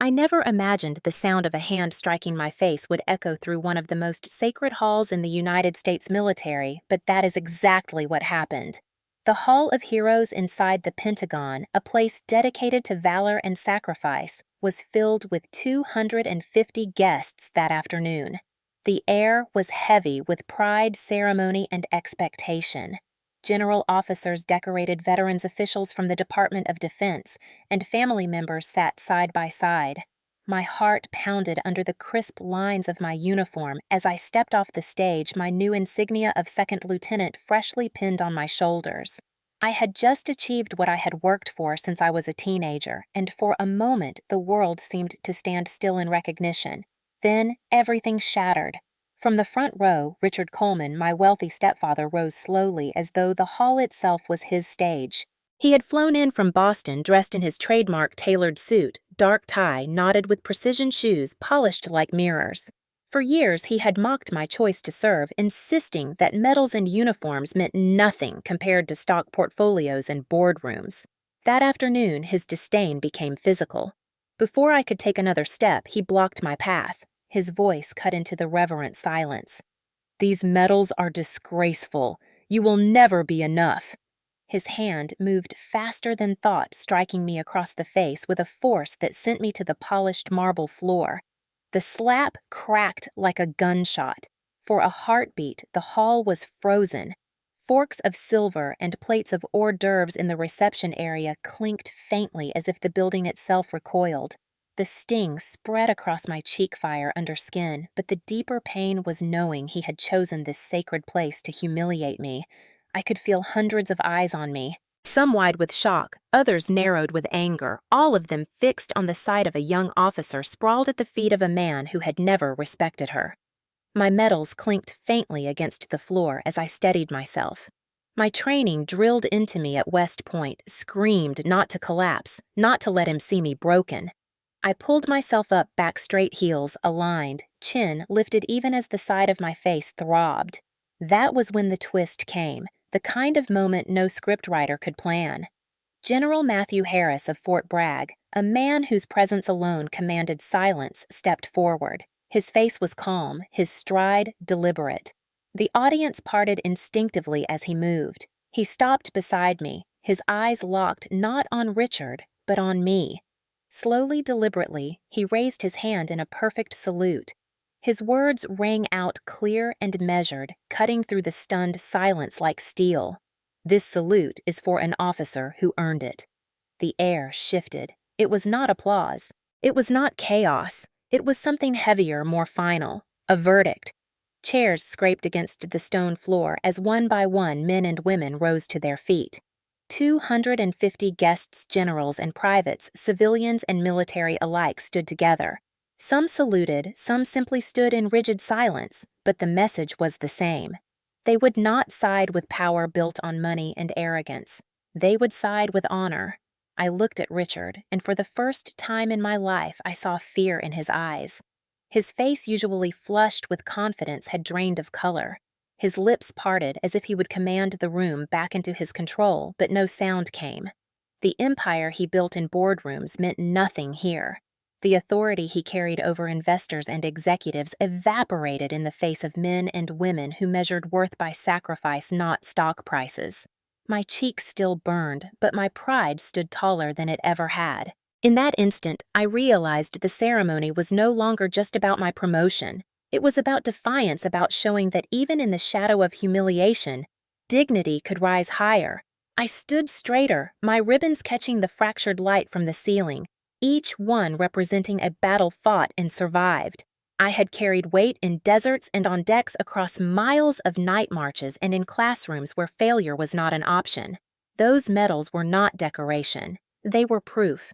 I never imagined the sound of a hand striking my face would echo through one of the most sacred halls in the United States military, but that is exactly what happened. The Hall of Heroes inside the Pentagon, a place dedicated to valor and sacrifice, was filled with 250 guests that afternoon. The air was heavy with pride, ceremony, and expectation. General officers decorated veterans officials from the Department of Defense, and family members sat side by side. My heart pounded under the crisp lines of my uniform as I stepped off the stage, my new insignia of second lieutenant freshly pinned on my shoulders. I had just achieved what I had worked for since I was a teenager, and for a moment the world seemed to stand still in recognition. Then everything shattered. From the front row, Richard Coleman, my wealthy stepfather, rose slowly as though the hall itself was his stage. He had flown in from Boston dressed in his trademark tailored suit, dark tie knotted with precision shoes polished like mirrors. For years he had mocked my choice to serve, insisting that medals and uniforms meant nothing compared to stock portfolios and boardrooms. That afternoon his disdain became physical. Before I could take another step, he blocked my path. His voice cut into the reverent silence. "These medals are disgraceful. You will never be enough." His hand moved faster than thought, striking me across the face with a force that sent me to the polished marble floor. The slap cracked like a gunshot. For a heartbeat, the hall was frozen. Forks of silver and plates of hors d'oeuvres in the reception area clinked faintly as if the building itself recoiled. The sting spread across my cheek fire under skin, but the deeper pain was knowing he had chosen this sacred place to humiliate me. I could feel hundreds of eyes on me, some wide with shock, others narrowed with anger, all of them fixed on the sight of a young officer sprawled at the feet of a man who had never respected her. My medals clinked faintly against the floor as I steadied myself. My training drilled into me at West Point screamed not to collapse, not to let him see me broken. I pulled myself up back straight heels, aligned, chin lifted even as the side of my face throbbed. That was when the twist came, the kind of moment no scriptwriter could plan. General Matthew Harris of Fort Bragg, a man whose presence alone commanded silence, stepped forward. His face was calm, his stride deliberate. The audience parted instinctively as he moved. He stopped beside me, his eyes locked not on Richard, but on me. Slowly, deliberately, he raised his hand in a perfect salute. His words rang out clear and measured, cutting through the stunned silence like steel. "This salute is for an officer who earned it." The air shifted. It was not applause. It was not chaos. It was something heavier, more final. A verdict. Chairs scraped against the stone floor as one by one men and women rose to their feet. 250 guests, generals and privates, civilians and military alike stood together. Some saluted, some simply stood in rigid silence, but the message was the same. They would not side with power built on money and arrogance. They would side with honor. I looked at Richard, and for the first time in my life I saw fear in his eyes. His face, usually flushed with confidence, had drained of color. His lips parted as if he would command the room back into his control, but no sound came. The empire he built in boardrooms meant nothing here. The authority he carried over investors and executives evaporated in the face of men and women who measured worth by sacrifice, not stock prices. My cheeks still burned, but my pride stood taller than it ever had. In that instant, I realized the ceremony was no longer just about my promotion. It was about defiance, about showing that even in the shadow of humiliation, dignity could rise higher. I stood straighter, my ribbons catching the fractured light from the ceiling, each one representing a battle fought and survived. I had carried weight in deserts and on decks across miles of night marches and in classrooms where failure was not an option. Those medals were not decoration. They were proof.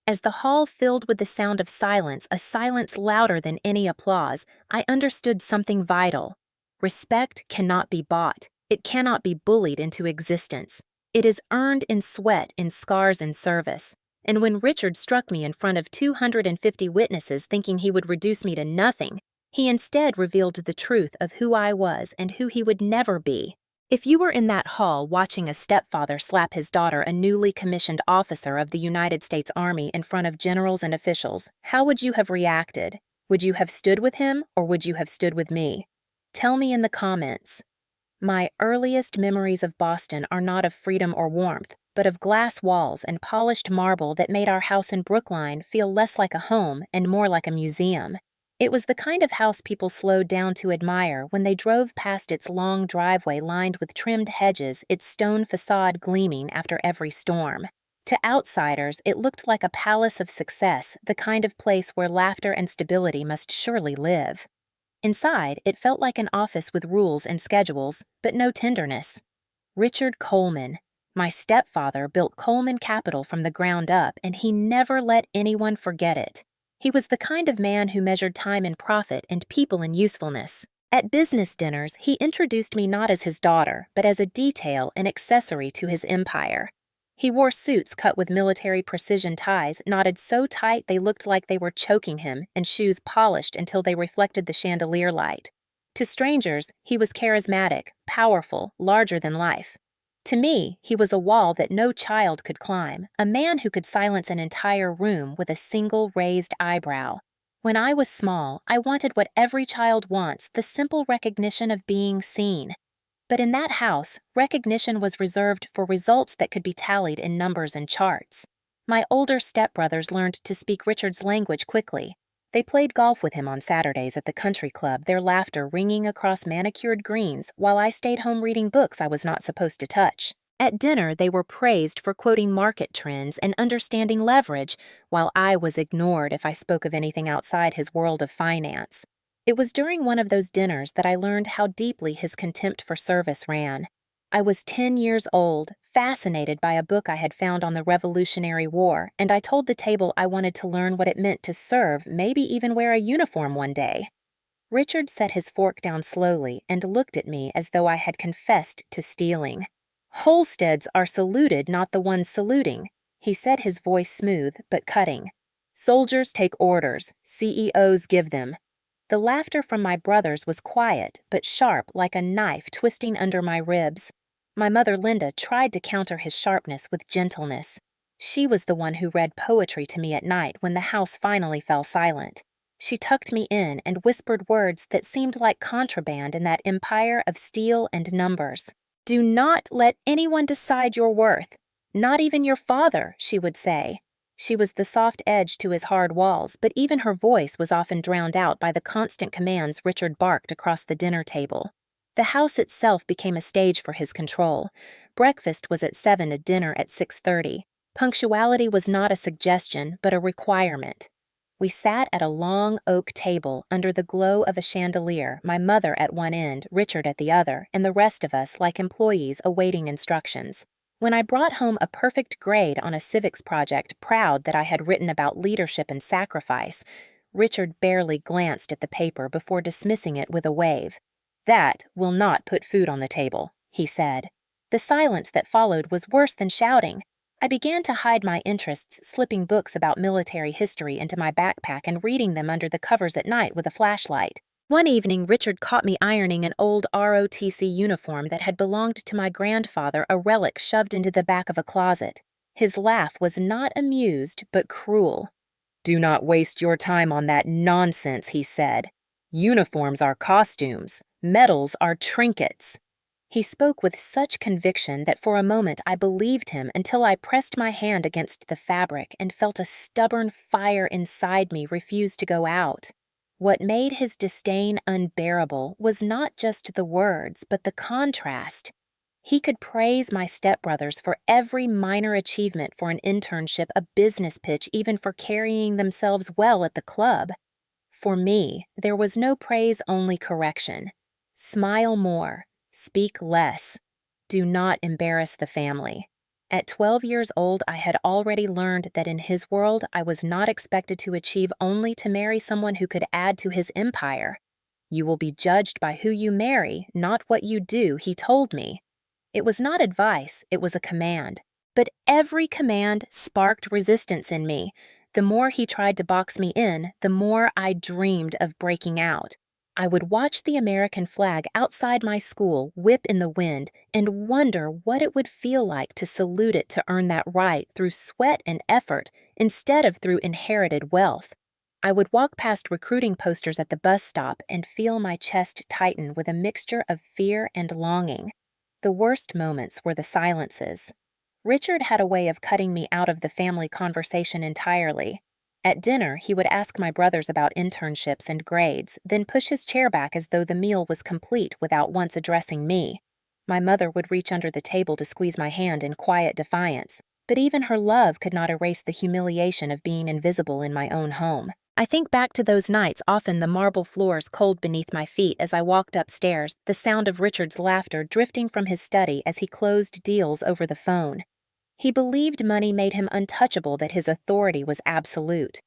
As the hall filled with the sound of silence, a silence louder than any applause, I understood something vital. Respect cannot be bought. It cannot be bullied into existence. It is earned in sweat, in scars and service. And when Richard struck me in front of 250 witnesses thinking he would reduce me to nothing, he instead revealed the truth of who I was and who he would never be. If you were in that hall watching a stepfather slap his daughter, a newly commissioned officer of the United States Army, in front of generals and officials, how would you have reacted? Would you have stood with him, or would you have stood with me? Tell me in the comments. My earliest memories of Boston are not of freedom or warmth, but of glass walls and polished marble that made our house in Brookline feel less like a home and more like a museum. It was the kind of house people slowed down to admire when they drove past its long driveway lined with trimmed hedges, its stone facade gleaming after every storm. To outsiders, it looked like a palace of success, the kind of place where laughter and stability must surely live. Inside, it felt like an office with rules and schedules, but no tenderness. Richard Coleman. My stepfather built Coleman Capital from the ground up, and he never let anyone forget it. He was the kind of man who measured time in profit and people in usefulness. At business dinners, he introduced me not as his daughter, but as a detail and accessory to his empire. He wore suits cut with military precision ties knotted so tight they looked like they were choking him, and shoes polished until they reflected the chandelier light. To strangers, he was charismatic, powerful, larger than life. To me, he was a wall that no child could climb, a man who could silence an entire room with a single raised eyebrow. When I was small, I wanted what every child wants, the simple recognition of being seen. But in that house, recognition was reserved for results that could be tallied in numbers and charts. My older stepbrothers learned to speak Richard's language quickly. They played golf with him on Saturdays at the country club, their laughter ringing across manicured greens, while I stayed home reading books I was not supposed to touch. At dinner, they were praised for quoting market trends and understanding leverage, while I was ignored if I spoke of anything outside his world of finance. It was during one of those dinners that I learned how deeply his contempt for service ran. I was 10 years old, fascinated by a book I had found on the Revolutionary War, and I told the table I wanted to learn what it meant to serve, maybe even wear a uniform one day. Richard set his fork down slowly and looked at me as though I had confessed to stealing. "Holsteads are saluted, not the ones saluting," he said, his voice smooth but cutting. "Soldiers take orders, CEOs give them." The laughter from my brothers was quiet but sharp, like a knife twisting under my ribs. My mother Linda tried to counter his sharpness with gentleness. She was the one who read poetry to me at night when the house finally fell silent. She tucked me in and whispered words that seemed like contraband in that empire of steel and numbers. "Do not let anyone decide your worth. Not even your father," she would say. She was the soft edge to his hard walls, but even her voice was often drowned out by the constant commands Richard barked across the dinner table. The house itself became a stage for his control. Breakfast was at 7 and dinner at 6:30. Punctuality was not a suggestion, but a requirement. We sat at a long oak table under the glow of a chandelier, my mother at one end, Richard at the other, and the rest of us like employees awaiting instructions. When I brought home a perfect grade on a civics project, proud that I had written about leadership and sacrifice, Richard barely glanced at the paper before dismissing it with a wave. "That will not put food on the table," he said. The silence that followed was worse than shouting. I began to hide my interests, slipping books about military history into my backpack and reading them under the covers at night with a flashlight. One evening, Richard caught me ironing an old ROTC uniform that had belonged to my grandfather, a relic shoved into the back of a closet. His laugh was not amused, but cruel. "Do not waste your time on that nonsense," he said. "Uniforms are costumes. Medals are trinkets." He spoke with such conviction that for a moment I believed him until I pressed my hand against the fabric and felt a stubborn fire inside me refuse to go out. What made his disdain unbearable was not just the words, but the contrast. He could praise my stepbrothers for every minor achievement, for an internship, a business pitch, even for carrying themselves well at the club. For me, there was no praise, only correction. Smile more. Speak less. Do not embarrass the family. At 12 years old, I had already learned that in his world, I was not expected to achieve only to marry someone who could add to his empire. "You will be judged by who you marry, not what you do," he told me. It was not advice, it was a command. But every command sparked resistance in me. The more he tried to box me in, the more I dreamed of breaking out. I would watch the American flag outside my school whip in the wind and wonder what it would feel like to salute it to earn that right through sweat and effort instead of through inherited wealth. I would walk past recruiting posters at the bus stop and feel my chest tighten with a mixture of fear and longing. The worst moments were the silences. Richard had a way of cutting me out of the family conversation entirely. At dinner, he would ask my brothers about internships and grades, then push his chair back as though the meal was complete without once addressing me. My mother would reach under the table to squeeze my hand in quiet defiance, but even her love could not erase the humiliation of being invisible in my own home. I think back to those nights, often the marble floors cold beneath my feet as I walked upstairs, the sound of Richard's laughter drifting from his study as he closed deals over the phone. He believed money made him untouchable, that his authority was absolute.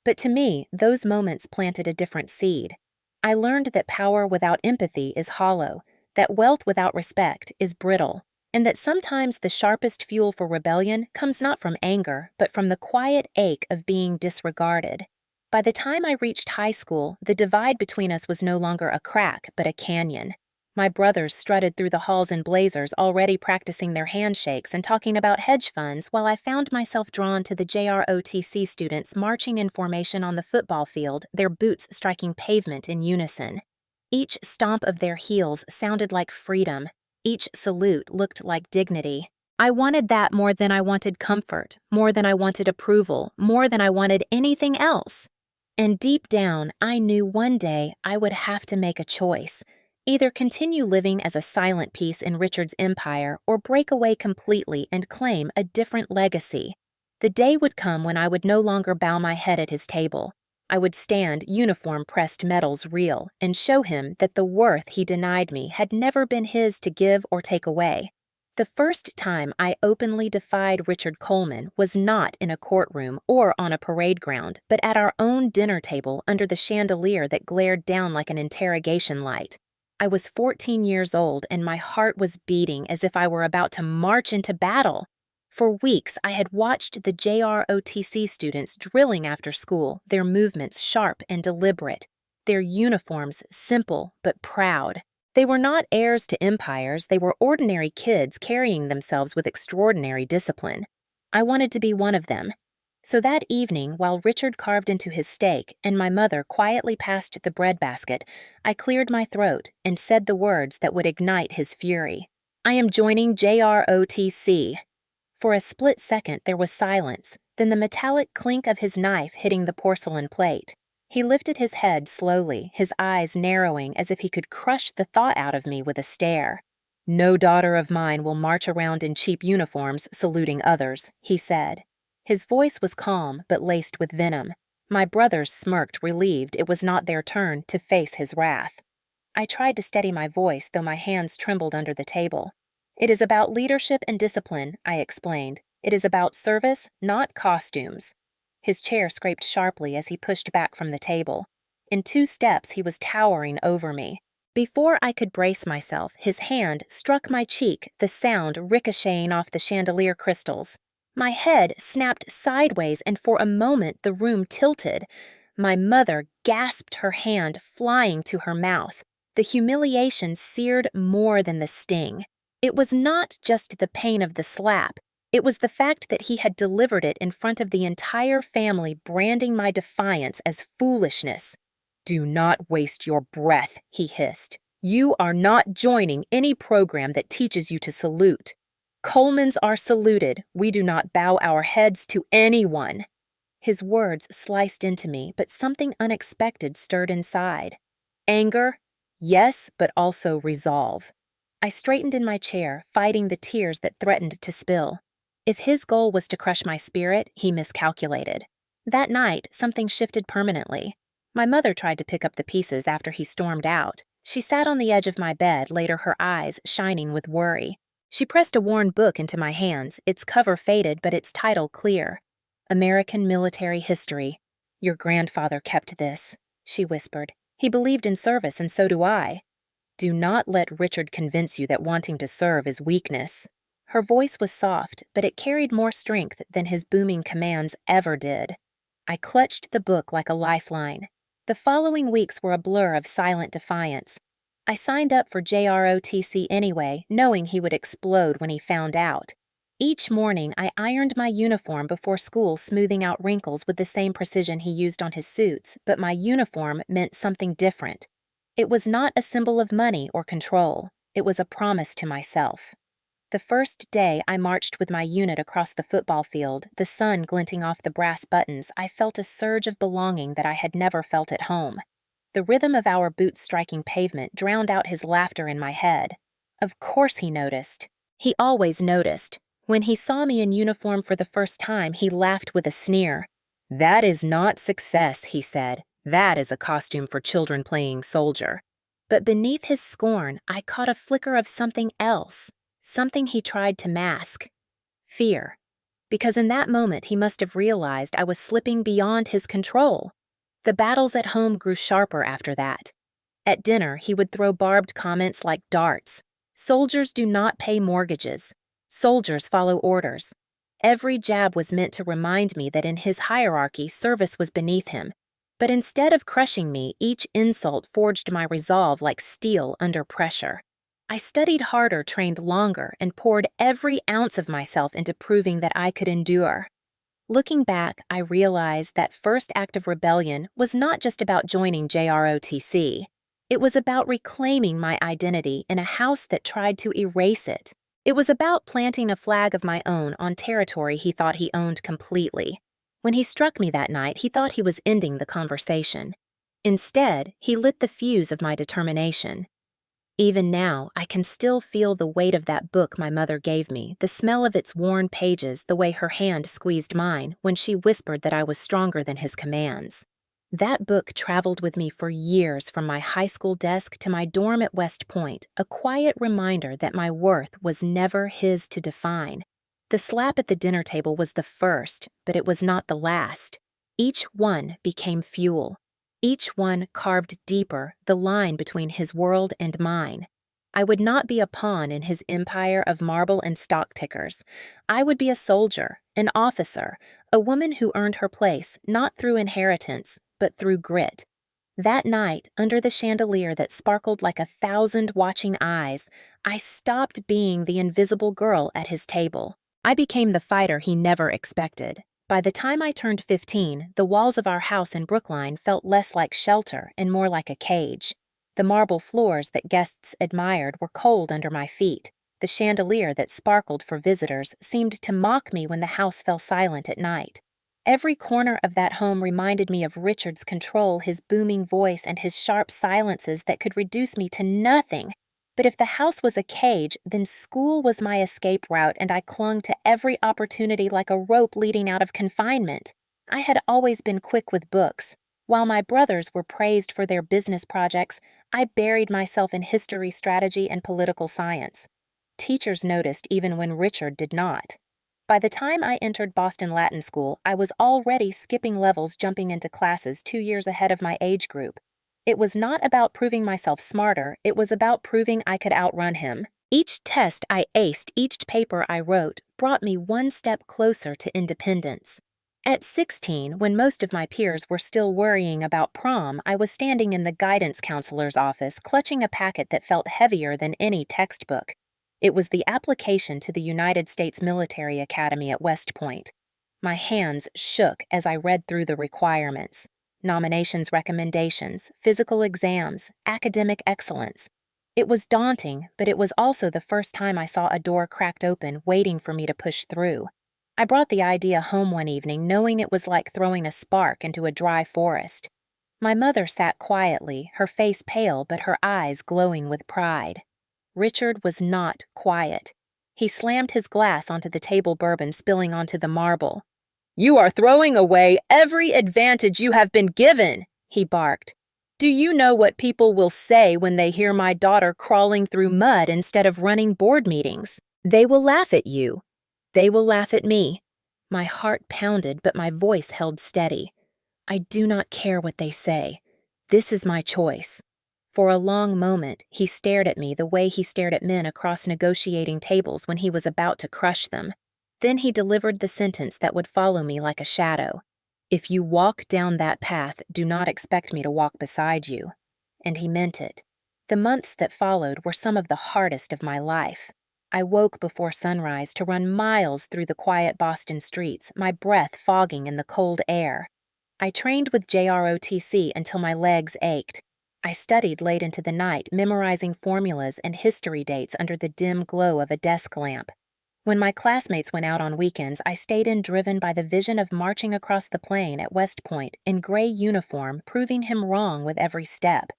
But to me, those moments planted a different seed. I learned that power without empathy is hollow, that wealth without respect is brittle, and that sometimes the sharpest fuel for rebellion comes not from anger, but from the quiet ache of being disregarded. By the time I reached high school, the divide between us was no longer a crack, but a canyon. My brothers strutted through the halls in blazers, already practicing their handshakes and talking about hedge funds, while I found myself drawn to the JROTC students marching in formation on the football field, their boots striking pavement in unison. Each stomp of their heels sounded like freedom. Each salute looked like dignity. I wanted that more than I wanted comfort, more than I wanted approval, more than I wanted anything else. And deep down, I knew one day I would have to make a choice. Either continue living as a silent piece in Richard's empire or break away completely and claim a different legacy. The day would come when I would no longer bow my head at his table. I would stand, uniform-pressed medals real, and show him that the worth he denied me had never been his to give or take away. The first time I openly defied Richard Coleman was not in a courtroom or on a parade ground, but at our own dinner table under the chandelier that glared down like an interrogation light. I was 14 years old, and my heart was beating as if I were about to march into battle. For weeks, I had watched the JROTC students drilling after school, their movements sharp and deliberate, their uniforms simple but proud. They were not heirs to empires, they were ordinary kids carrying themselves with extraordinary discipline. I wanted to be one of them. So that evening, while Richard carved into his steak and my mother quietly passed the breadbasket, I cleared my throat and said the words that would ignite his fury. I am joining JROTC. For a split second there was silence, then the metallic clink of his knife hitting the porcelain plate. He lifted his head slowly, his eyes narrowing as if he could crush the thought out of me with a stare. "No daughter of mine will march around in cheap uniforms saluting others," he said. His voice was calm but laced with venom. My brothers smirked, relieved it was not their turn to face his wrath. I tried to steady my voice, though my hands trembled under the table. "It is about leadership and discipline," I explained. "It is about service, not costumes." His chair scraped sharply as he pushed back from the table. In 2 steps, he was towering over me. Before I could brace myself, his hand struck my cheek, the sound ricocheting off the chandelier crystals. My head snapped sideways, and for a moment the room tilted. My mother gasped, her hand flying to her mouth. The humiliation seared more than the sting. It was not just the pain of the slap. It was the fact that he had delivered it in front of the entire family, branding my defiance as foolishness. "Do not waste your breath," he hissed. "You are not joining any program that teaches you to salute. Colemans are saluted. We do not bow our heads to anyone." His words sliced into me, but something unexpected stirred inside. Anger? Yes, but also resolve. I straightened in my chair, fighting the tears that threatened to spill. If his goal was to crush my spirit, he miscalculated. That night, something shifted permanently. My mother tried to pick up the pieces after he stormed out. She sat on the edge of my bed, later her eyes shining with worry. She pressed a worn book into my hands, its cover faded but its title clear. "American Military History. Your grandfather kept this," she whispered. "He believed in service, and so do I. Do not let Richard convince you that wanting to serve is weakness." Her voice was soft, but it carried more strength than his booming commands ever did. I clutched the book like a lifeline. The following weeks were a blur of silent defiance. I signed up for JROTC anyway, knowing he would explode when he found out. Each morning, I ironed my uniform before school, smoothing out wrinkles with the same precision he used on his suits, but my uniform meant something different. It was not a symbol of money or control. It was a promise to myself. The first day I marched with my unit across the football field, the sun glinting off the brass buttons, I felt a surge of belonging that I had never felt at home. The rhythm of our boots striking pavement drowned out his laughter in my head. Of course he noticed. He always noticed. When he saw me in uniform for the first time, he laughed with a sneer. "That is not success," he said. "That is a costume for children playing soldier." But beneath his scorn, I caught a flicker of something else, something he tried to mask. Fear. Because in that moment he must have realized I was slipping beyond his control. The battles at home grew sharper after that. At dinner, he would throw barbed comments like darts. Soldiers do not pay mortgages. Soldiers follow orders. Every jab was meant to remind me that in his hierarchy, service was beneath him. But instead of crushing me, each insult forged my resolve like steel under pressure. I studied harder, trained longer, and poured every ounce of myself into proving that I could endure. Looking back, I realized that first act of rebellion was not just about joining JROTC. It was about reclaiming my identity in a house that tried to erase it. It was about planting a flag of my own on territory he thought he owned completely. When he struck me that night, he thought he was ending the conversation. Instead, he lit the fuse of my determination. Even now, I can still feel the weight of that book my mother gave me, the smell of its worn pages, the way her hand squeezed mine when she whispered that I was stronger than his commands. That book traveled with me for years from my high school desk to my dorm at West Point, a quiet reminder that my worth was never his to define. The slap at the dinner table was the first, but it was not the last. Each one became fuel. Each one carved deeper the line between his world and mine. I would not be a pawn in his empire of marble and stock tickers. I would be a soldier, an officer, a woman who earned her place not through inheritance, but through grit. That night, under the chandelier that sparkled like 1,000 watching eyes, I stopped being the invisible girl at his table. I became the fighter he never expected. By the time I turned 15, the walls of our house in Brookline felt less like shelter and more like a cage. The marble floors that guests admired were cold under my feet. The chandelier that sparkled for visitors seemed to mock me when the house fell silent at night. Every corner of that home reminded me of Richard's control, his booming voice, and his sharp silences that could reduce me to nothing. But if the house was a cage, then school was my escape route, and I clung to every opportunity like a rope leading out of confinement. I had always been quick with books. While my brothers were praised for their business projects, I buried myself in history, strategy, and political science. Teachers noticed even when Richard did not. By the time I entered Boston Latin School, I was already skipping levels, jumping into classes 2 years ahead of my age group. It was not about proving myself smarter, it was about proving I could outrun him. Each test I aced, each paper I wrote, brought me one step closer to independence. At 16, when most of my peers were still worrying about prom, I was standing in the guidance counselor's office, clutching a packet that felt heavier than any textbook. It was the application to the United States Military Academy at West Point. My hands shook as I read through the requirements. Nominations, recommendations, physical exams, academic excellence. It was daunting, but it was also the first time I saw a door cracked open, waiting for me to push through. I brought the idea home one evening, knowing it was like throwing a spark into a dry forest. My mother sat quietly, her face pale but her eyes glowing with pride. Richard was not quiet. He slammed his glass onto the table, bourbon spilling onto the marble. "You are throwing away every advantage you have been given," he barked. "Do you know what people will say when they hear my daughter crawling through mud instead of running board meetings? They will laugh at you. They will laugh at me." My heart pounded, but my voice held steady. "I do not care what they say. This is my choice." For a long moment, he stared at me the way he stared at men across negotiating tables when he was about to crush them. Then he delivered the sentence that would follow me like a shadow. If you walk down that path, do not expect me to walk beside you. And he meant it. The months that followed were some of the hardest of my life. I woke before sunrise to run miles through the quiet Boston streets, my breath fogging in the cold air. I trained with JROTC until my legs ached. I studied late into the night, memorizing formulas and history dates under the dim glow of a desk lamp. When my classmates went out on weekends, I stayed in driven by the vision of marching across the plain at West Point in gray uniform, proving him wrong with every step.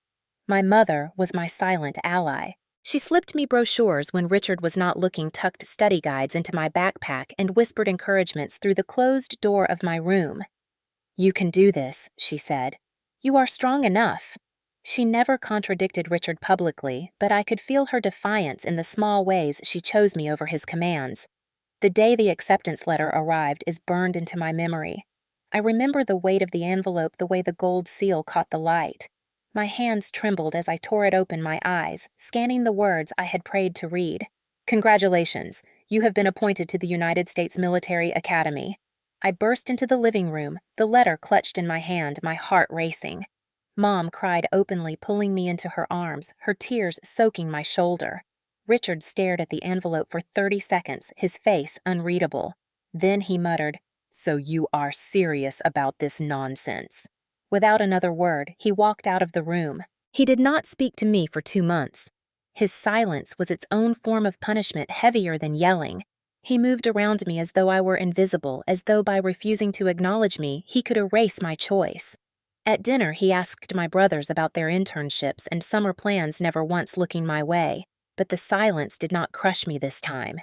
My mother was my silent ally. She slipped me brochures when Richard was not looking, tucked study guides into my backpack, and whispered encouragements through the closed door of my room. "You can do this," she said. "You are strong enough." She never contradicted Richard publicly, but I could feel her defiance in the small ways she chose me over his commands. The day the acceptance letter arrived is burned into my memory. I remember the weight of the envelope, the way the gold seal caught the light. My hands trembled as I tore it open, my eyes, scanning the words I had prayed to read. "Congratulations, you have been appointed to the United States Military Academy." I burst into the living room, the letter clutched in my hand, my heart racing. Mom cried openly, pulling me into her arms, her tears soaking my shoulder. Richard stared at the envelope for 30 seconds, his face unreadable. Then he muttered, "So you are serious about this nonsense." Without another word, he walked out of the room. He did not speak to me for 2 months. His silence was its own form of punishment, heavier than yelling. He moved around me as though I were invisible, as though by refusing to acknowledge me, he could erase my choice. At dinner, he asked my brothers about their internships and summer plans, never once looking my way. But the silence did not crush me this time.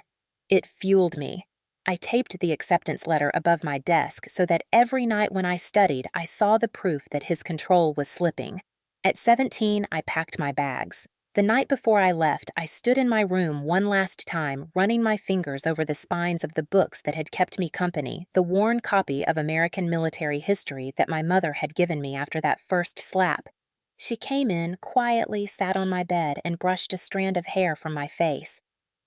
It fueled me. I taped the acceptance letter above my desk so that every night when I studied, I saw the proof that his control was slipping. At 17, I packed my bags. The night before I left, I stood in my room one last time, running my fingers over the spines of the books that had kept me company, the worn copy of American military history that my mother had given me after that first slap. She came in, quietly sat on my bed, and brushed a strand of hair from my face.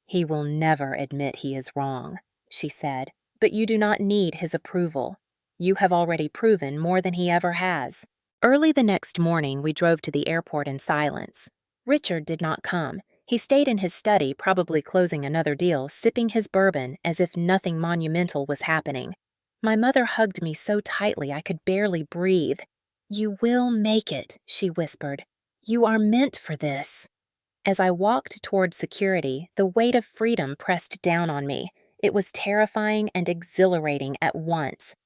"He will never admit he is wrong," she said, "but you do not need his approval. You have already proven more than he ever has." Early the next morning, we drove to the airport in silence. Richard did not come. He stayed in his study, probably closing another deal, sipping his bourbon as if nothing monumental was happening. My mother hugged me so tightly I could barely breathe. "You will make it," she whispered. "You are meant for this." As I walked toward security, the weight of freedom pressed down on me. It was terrifying and exhilarating at once.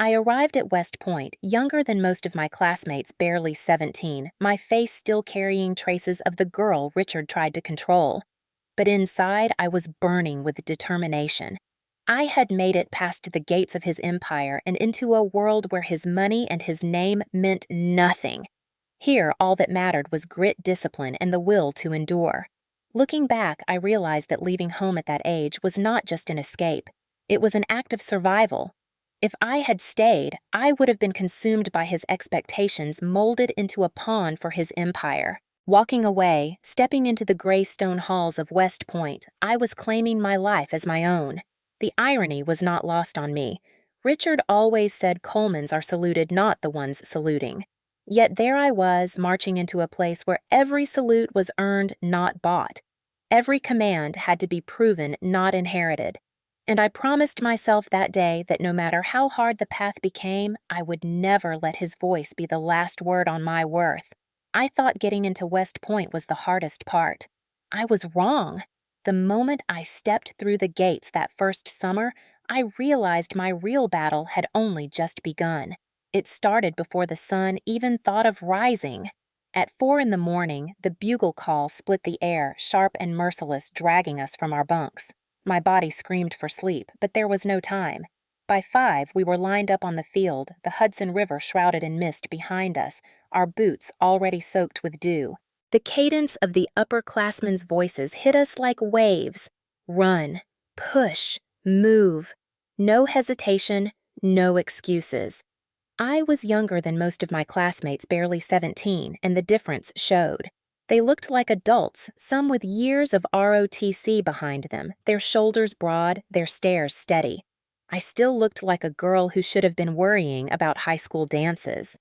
I arrived at West Point, younger than most of my classmates, barely 17, my face still carrying traces of the girl Richard tried to control. But inside, I was burning with determination. I had made it past the gates of his empire and into a world where his money and his name meant nothing. Here, all that mattered was grit, discipline, and the will to endure. Looking back, I realized that leaving home at that age was not just an escape. It was an act of survival. If I had stayed, I would have been consumed by his expectations, molded into a pawn for his empire. Walking away, stepping into the gray stone halls of West Point, I was claiming my life as my own. The irony was not lost on me. Richard always said Colemans are saluted, not the ones saluting. Yet there I was, marching into a place where every salute was earned, not bought. Every command had to be proven, not inherited. And I promised myself that day that no matter how hard the path became, I would never let his voice be the last word on my worth. I thought getting into West Point was the hardest part. I was wrong. The moment I stepped through the gates that first summer, I realized my real battle had only just begun. It started before the sun even thought of rising. At 4 in the morning, the bugle call split the air, sharp and merciless, dragging us from our bunks. My body screamed for sleep, but there was no time. By 5, we were lined up on the field, the Hudson River shrouded in mist behind us, our boots already soaked with dew. The cadence of the upperclassmen's voices hit us like waves. Run, push, move. No hesitation, no excuses. I was younger than most of my classmates, barely 17, and the difference showed. They looked like adults, some with years of ROTC behind them, their shoulders broad, their stares steady. I still looked like a girl who should have been worrying about high school dances.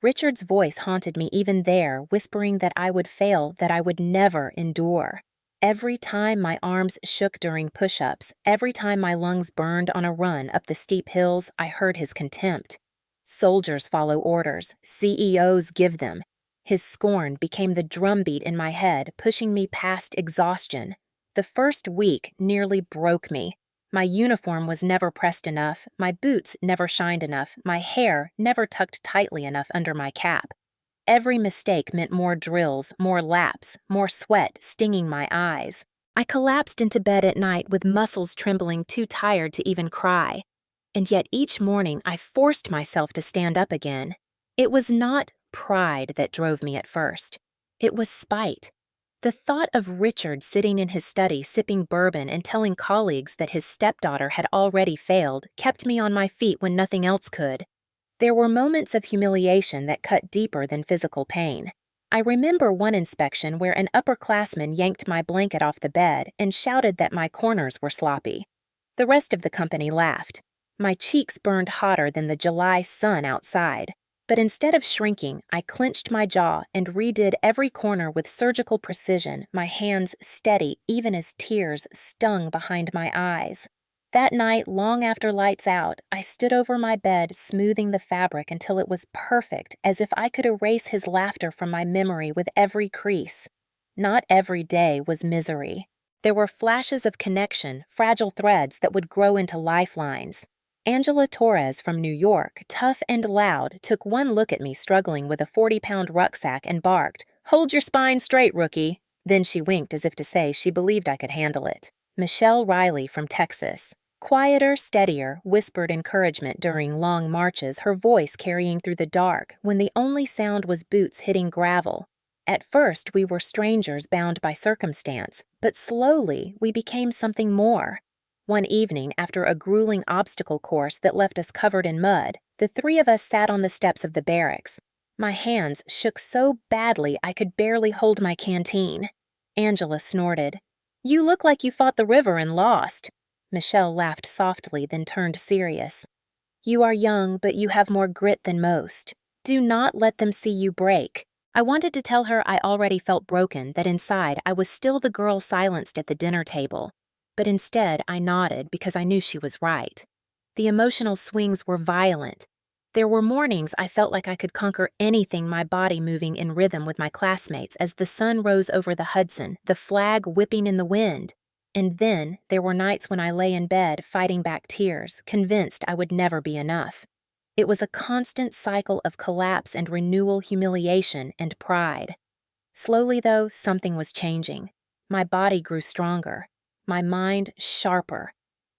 Richard's voice haunted me even there, whispering that I would fail, that I would never endure. Every time my arms shook during push-ups, every time my lungs burned on a run up the steep hills, I heard his contempt. Soldiers follow orders, CEOs give them. His scorn became the drumbeat in my head, pushing me past exhaustion. The first week nearly broke me. My uniform was never pressed enough, my boots never shined enough, my hair never tucked tightly enough under my cap. Every mistake meant more drills, more laps, more sweat stinging my eyes. I collapsed into bed at night with muscles trembling too tired to even cry. And yet each morning I forced myself to stand up again. It was not pride that drove me at first. It was spite. The thought of Richard sitting in his study sipping bourbon and telling colleagues that his stepdaughter had already failed kept me on my feet when nothing else could. There were moments of humiliation that cut deeper than physical pain. I remember one inspection where an upperclassman yanked my blanket off the bed and shouted that my corners were sloppy. The rest of the company laughed. My cheeks burned hotter than the July sun outside. But instead of shrinking, I clenched my jaw and redid every corner with surgical precision, my hands steady even as tears stung behind my eyes. That night, long after lights out, I stood over my bed, smoothing the fabric until it was perfect, as if I could erase his laughter from my memory with every crease. Not every day was misery. There were flashes of connection, fragile threads that would grow into lifelines. Angela Torres from New York, tough and loud, took one look at me struggling with a 40-pound rucksack and barked, "Hold your spine straight, rookie." Then she winked as if to say she believed I could handle it. Michelle Riley from Texas. Quieter, steadier, whispered encouragement during long marches, her voice carrying through the dark when the only sound was boots hitting gravel. At first, we were strangers bound by circumstance, but slowly we became something more. One evening, after a grueling obstacle course that left us covered in mud, the three of us sat on the steps of the barracks. My hands shook so badly I could barely hold my canteen. Angela snorted. "You look like you fought the river and lost." Michelle laughed softly, then turned serious. "You are young, but you have more grit than most. Do not let them see you break." I wanted to tell her I already felt broken, that inside I was still the girl silenced at the dinner table. But instead, I nodded because I knew she was right. The emotional swings were violent. There were mornings I felt like I could conquer anything, my body moving in rhythm with my classmates as the sun rose over the Hudson, the flag whipping in the wind. And then there were nights when I lay in bed fighting back tears, convinced I would never be enough. It was a constant cycle of collapse and renewal, humiliation and pride. Slowly, though, something was changing. My body grew stronger. My mind sharper.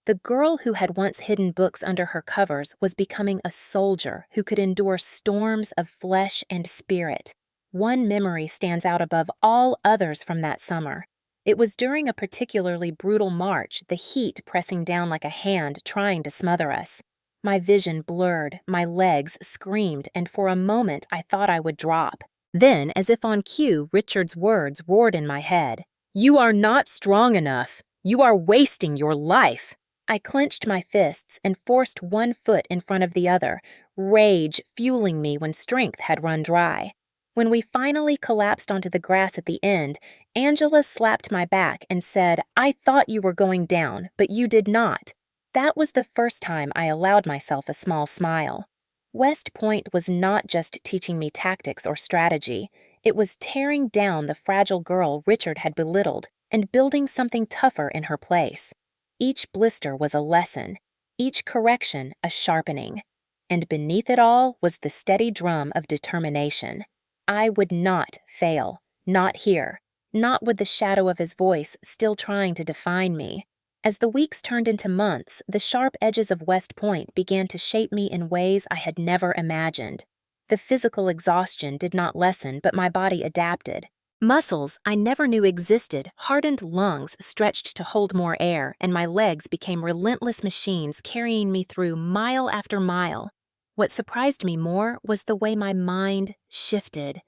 The girl who had once hidden books under her covers was becoming a soldier who could endure storms of flesh and spirit. One memory stands out above all others from that summer. It was during a particularly brutal march, the heat pressing down like a hand trying to smother us. My vision blurred, my legs screamed, and for a moment I thought I would drop. Then, as if on cue, Richard's words roared in my head. "You are not strong enough. You are wasting your life." I clenched my fists and forced one foot in front of the other, rage fueling me when strength had run dry. When we finally collapsed onto the grass at the end, Angela slapped my back and said, "I thought you were going down, but you did not." That was the first time I allowed myself a small smile. West Point was not just teaching me tactics or strategy. It was tearing down the fragile girl Richard had belittled and building something tougher in her place. Each blister was a lesson, each correction a sharpening. And beneath it all was the steady drum of determination. I would not fail, not here, not with the shadow of his voice still trying to define me. As the weeks turned into months, the sharp edges of West Point began to shape me in ways I had never imagined. The physical exhaustion did not lessen, but my body adapted. Muscles I never knew existed, hardened lungs stretched to hold more air, and my legs became relentless machines carrying me through mile after mile. What surprised me more was the way my mind shifted.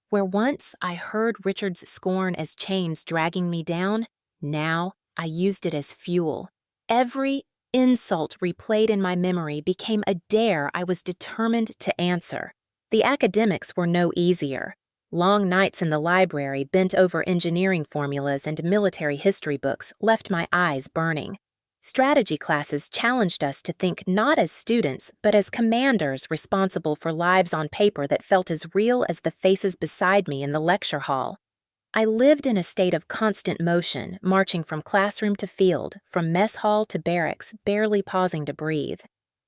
Where once I heard Richard's scorn as chains dragging me down, now I used it as fuel. Every insult replayed in my memory became a dare I was determined to answer. The academics were no easier. Long nights in the library bent over engineering formulas and military history books left my eyes burning. Strategy classes challenged us to think not as students, but as commanders responsible for lives on paper that felt as real as the faces beside me in the lecture hall. I lived in a state of constant motion, marching from classroom to field, from mess hall to barracks, barely pausing to breathe.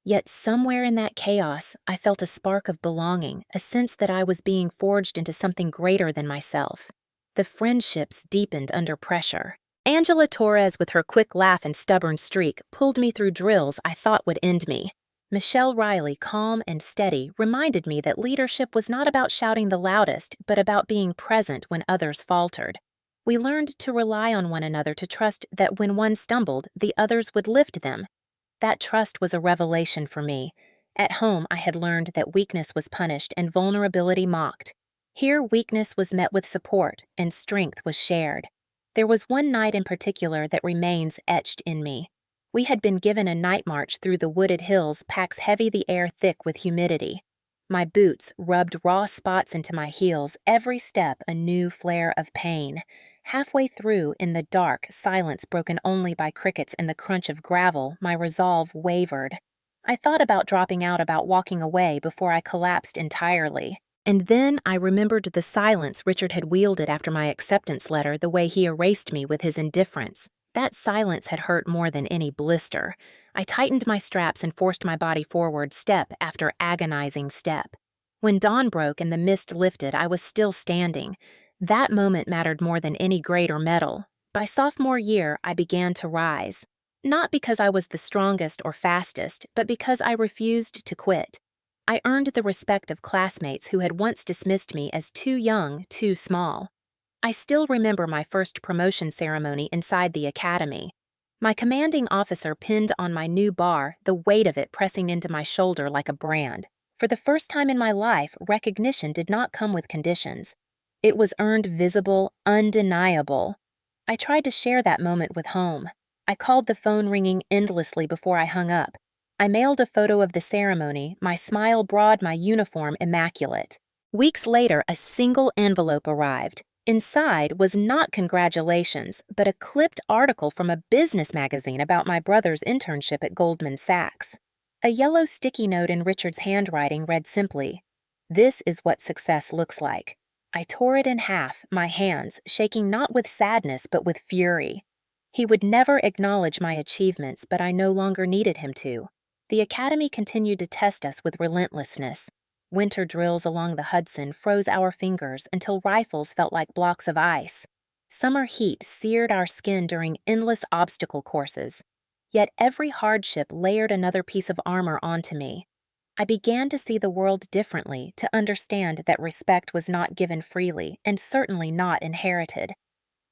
Yet somewhere in that chaos, I felt a spark of belonging, a sense that I was being forged into something greater than myself. The friendships deepened under pressure. Angela Torres, with her quick laugh and stubborn streak, pulled me through drills I thought would end me. Michelle Riley, calm and steady, reminded me that leadership was not about shouting the loudest, but about being present when others faltered. We learned to rely on one another, to trust that when one stumbled, the others would lift them. That trust was a revelation for me. At home, I had learned that weakness was punished and vulnerability mocked. Here, weakness was met with support, and strength was shared. There was one night in particular that remains etched in me. We had been given a night march through the wooded hills, packs heavy, the air thick with humidity. My boots rubbed raw spots into my heels, every step a new flare of pain. Halfway through, in the dark, silence broken only by crickets and the crunch of gravel, my resolve wavered. I thought about dropping out, about walking away before I collapsed entirely. And then I remembered the silence Richard had wielded after my acceptance letter, the way he erased me with his indifference. That silence had hurt more than any blister. I tightened my straps and forced my body forward, step after agonizing step. When dawn broke and the mist lifted, I was still standing. That moment mattered more than any grade or medal. By sophomore year, I began to rise. Not because I was the strongest or fastest, but because I refused to quit. I earned the respect of classmates who had once dismissed me as too young, too small. I still remember my first promotion ceremony inside the academy. My commanding officer pinned on my new bar, the weight of it pressing into my shoulder like a brand. For the first time in my life, recognition did not come with conditions. It was earned, visible, undeniable. I tried to share that moment with home. I called the phone ringing endlessly before I hung up. I mailed a photo of the ceremony, my smile broad, my uniform immaculate. Weeks later, a single envelope arrived. Inside was not congratulations, but a clipped article from a business magazine about my brother's internship at Goldman Sachs. A yellow sticky note in Richard's handwriting read simply, "This is what success looks like." I tore it in half, my hands shaking not with sadness but with fury. He would never acknowledge my achievements, but I no longer needed him to. The academy continued to test us with relentlessness. Winter drills along the Hudson froze our fingers until rifles felt like blocks of ice. Summer heat seared our skin during endless obstacle courses. Yet every hardship layered another piece of armor onto me. I began to see the world differently, to understand that respect was not given freely and certainly not inherited.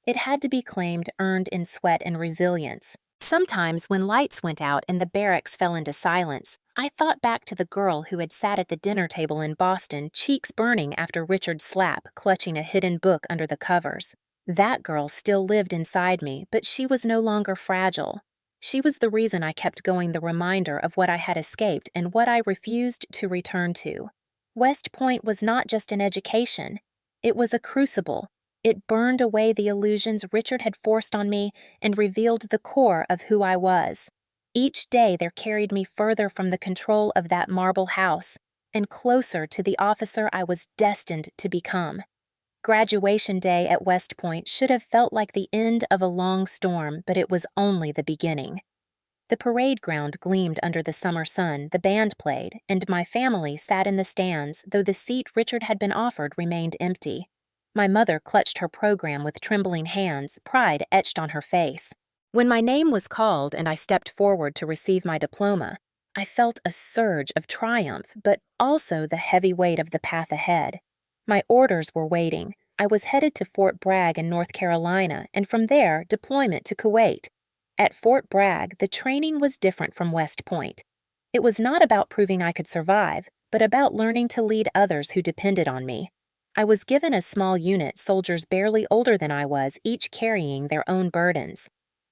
It had to be claimed, earned in sweat and resilience. Sometimes, when lights went out and the barracks fell into silence, I thought back to the girl who had sat at the dinner table in Boston, cheeks burning after Richard's slap, clutching a hidden book under the covers. That girl still lived inside me, but she was no longer fragile. She was the reason I kept going, the reminder of what I had escaped and what I refused to return to. West Point was not just an education. It was a crucible. It burned away the illusions Richard had forced on me and revealed the core of who I was. Each day there carried me further from the control of that marble house and closer to the officer I was destined to become. Graduation day at West Point should have felt like the end of a long storm, but it was only the beginning. The parade ground gleamed under the summer sun, the band played, and my family sat in the stands, though the seat Richard had been offered remained empty. My mother clutched her program with trembling hands, pride etched on her face. When my name was called and I stepped forward to receive my diploma, I felt a surge of triumph, but also the heavy weight of the path ahead. My orders were waiting. I was headed to Fort Bragg in North Carolina, and from there, deployment to Kuwait. At Fort Bragg, the training was different from West Point. It was not about proving I could survive, but about learning to lead others who depended on me. I was given a small unit, soldiers barely older than I was, each carrying their own burdens.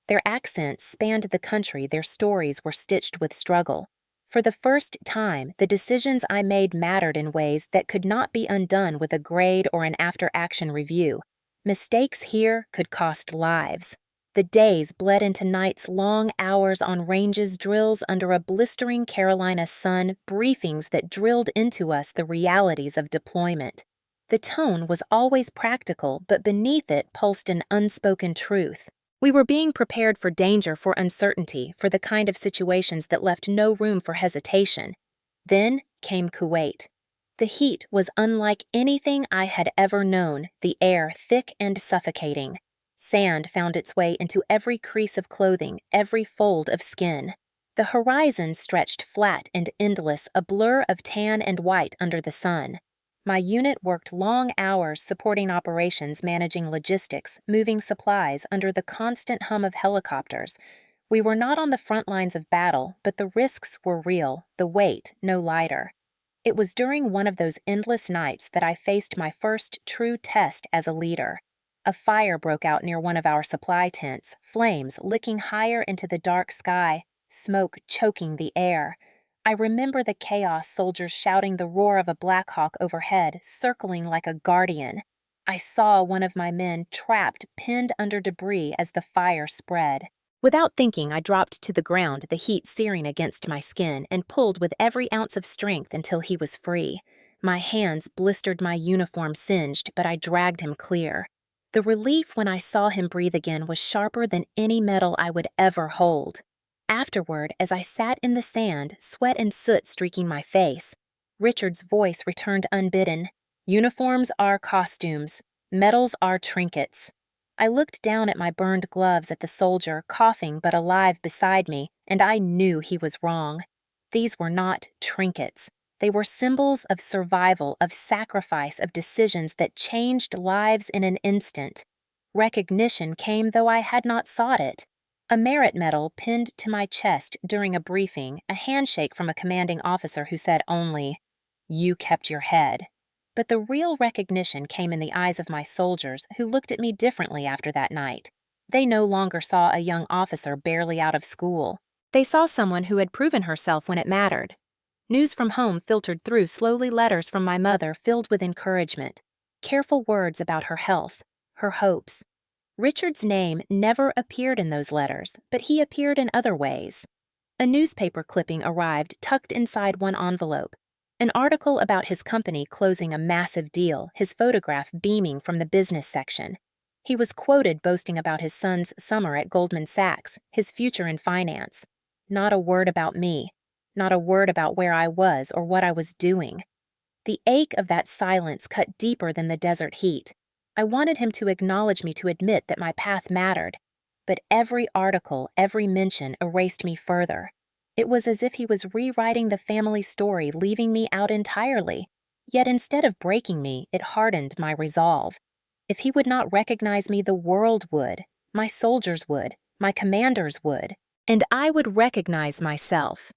Their accents spanned the country, their stories were stitched with struggle. For the first time, the decisions I made mattered in ways that could not be undone with a grade or an after-action review. Mistakes here could cost lives. The days bled into nights, long hours on ranges, drills under a blistering Carolina sun, briefings that drilled into us the realities of deployment. The tone was always practical, but beneath it pulsed an unspoken truth. We were being prepared for danger, for uncertainty, for the kind of situations that left no room for hesitation. Then came Kuwait. The heat was unlike anything I had ever known, the air thick and suffocating. Sand found its way into every crease of clothing, every fold of skin. The horizon stretched flat and endless, a blur of tan and white under the sun. My unit worked long hours supporting operations, managing logistics, moving supplies under the constant hum of helicopters. We were not on the front lines of battle, but the risks were real, the weight no lighter. It was during one of those endless nights that I faced my first true test as a leader. A fire broke out near one of our supply tents, flames licking higher into the dark sky, smoke choking the air. I remember the chaos, soldiers shouting, the roar of a Black Hawk overhead, circling like a guardian. I saw one of my men trapped, pinned under debris as the fire spread. Without thinking, I dropped to the ground, the heat searing against my skin, and pulled with every ounce of strength until he was free. My hands blistered, my uniform singed, but I dragged him clear. The relief when I saw him breathe again was sharper than any medal I would ever hold. Afterward, as I sat in the sand, sweat and soot streaking my face, Richard's voice returned unbidden. Uniforms are costumes. Medals are trinkets. I looked down at my burned gloves at the soldier, coughing but alive beside me, and I knew he was wrong. These were not trinkets. They were symbols of survival, of sacrifice, of decisions that changed lives in an instant. Recognition came though I had not sought it. A merit medal pinned to my chest during a briefing, a handshake from a commanding officer who said only, "You kept your head." But the real recognition came in the eyes of my soldiers, who looked at me differently after that night. They no longer saw a young officer barely out of school. They saw someone who had proven herself when it mattered. News from home filtered through, slowly letters from my mother filled with encouragement, careful words about her health, her hopes. Richard's name never appeared in those letters, but he appeared in other ways. A newspaper clipping arrived tucked inside one envelope. An article about his company closing a massive deal, his photograph beaming from the business section. He was quoted boasting about his son's summer at Goldman Sachs, his future in finance. Not a word about me. Not a word about where I was or what I was doing. The ache of that silence cut deeper than the desert heat. I wanted him to acknowledge me, to admit that my path mattered. But every article, every mention erased me further. It was as if he was rewriting the family story, leaving me out entirely. Yet instead of breaking me, it hardened my resolve. If he would not recognize me, the world would. My soldiers would. My commanders would. And I would recognize myself.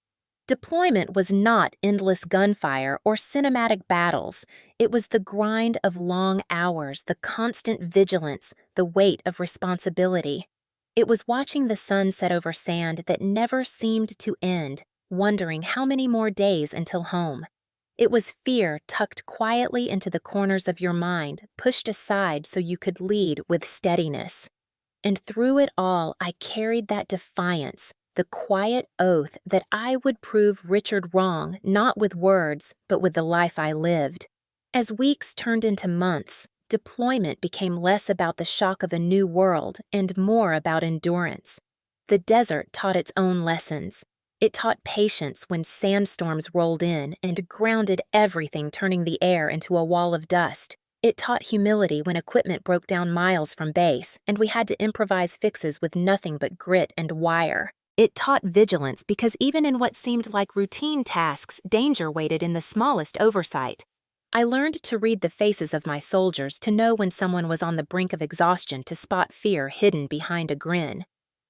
Deployment was not endless gunfire or cinematic battles. It was the grind of long hours, the constant vigilance, the weight of responsibility. It was watching the sun set over sand that never seemed to end, wondering how many more days until home. It was fear tucked quietly into the corners of your mind, pushed aside so you could lead with steadiness. And through it all, I carried that defiance, the quiet oath that I would prove Richard wrong, not with words, but with the life I lived. As weeks turned into months, deployment became less about the shock of a new world and more about endurance. The desert taught its own lessons. It taught patience when sandstorms rolled in and grounded everything, turning the air into a wall of dust. It taught humility when equipment broke down miles from base and we had to improvise fixes with nothing but grit and wire. It taught vigilance because even in what seemed like routine tasks, danger waited in the smallest oversight. I learned to read the faces of my soldiers, to know when someone was on the brink of exhaustion, to spot fear hidden behind a grin.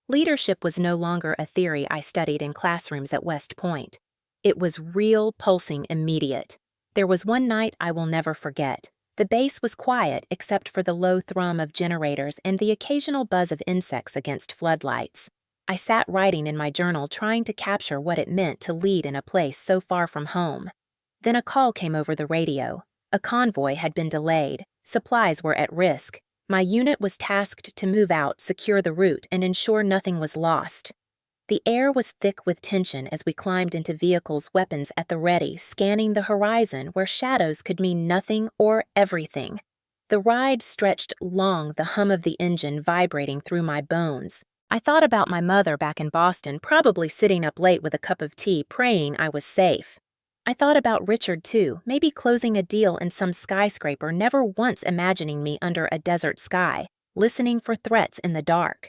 Leadership was no longer a theory I studied in classrooms at West Point. It was real, pulsing, immediate. There was one night I will never forget. The base was quiet except for the low thrum of generators and the occasional buzz of insects against floodlights. I sat writing in my journal, trying to capture what it meant to lead in a place so far from home. Then a call came over the radio. A convoy had been delayed. Supplies were at risk. My unit was tasked to move out, secure the route, and ensure nothing was lost. The air was thick with tension as we climbed into vehicles, weapons at the ready, scanning the horizon where shadows could mean nothing or everything. The ride stretched long, the hum of the engine vibrating through my bones. I thought about my mother back in Boston, probably sitting up late with a cup of tea, praying I was safe. I thought about Richard, too, maybe closing a deal in some skyscraper, never once imagining me under a desert sky, listening for threats in the dark.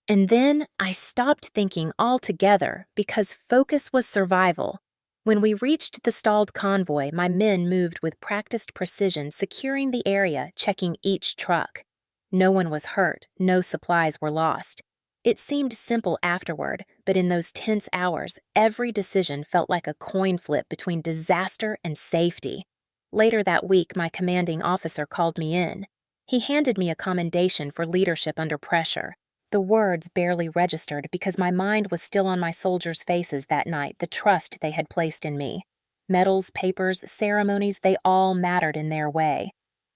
And then I stopped thinking altogether because focus was survival. When we reached the stalled convoy, my men moved with practiced precision, securing the area, checking each truck. No one was hurt, no supplies were lost. It seemed simple afterward, but in those tense hours, every decision felt like a coin flip between disaster and safety. Later that week, my commanding officer called me in. He handed me a commendation for leadership under pressure. The words barely registered because my mind was still on my soldiers' faces that night, the trust they had placed in me. Medals, papers, ceremonies, they all mattered in their way.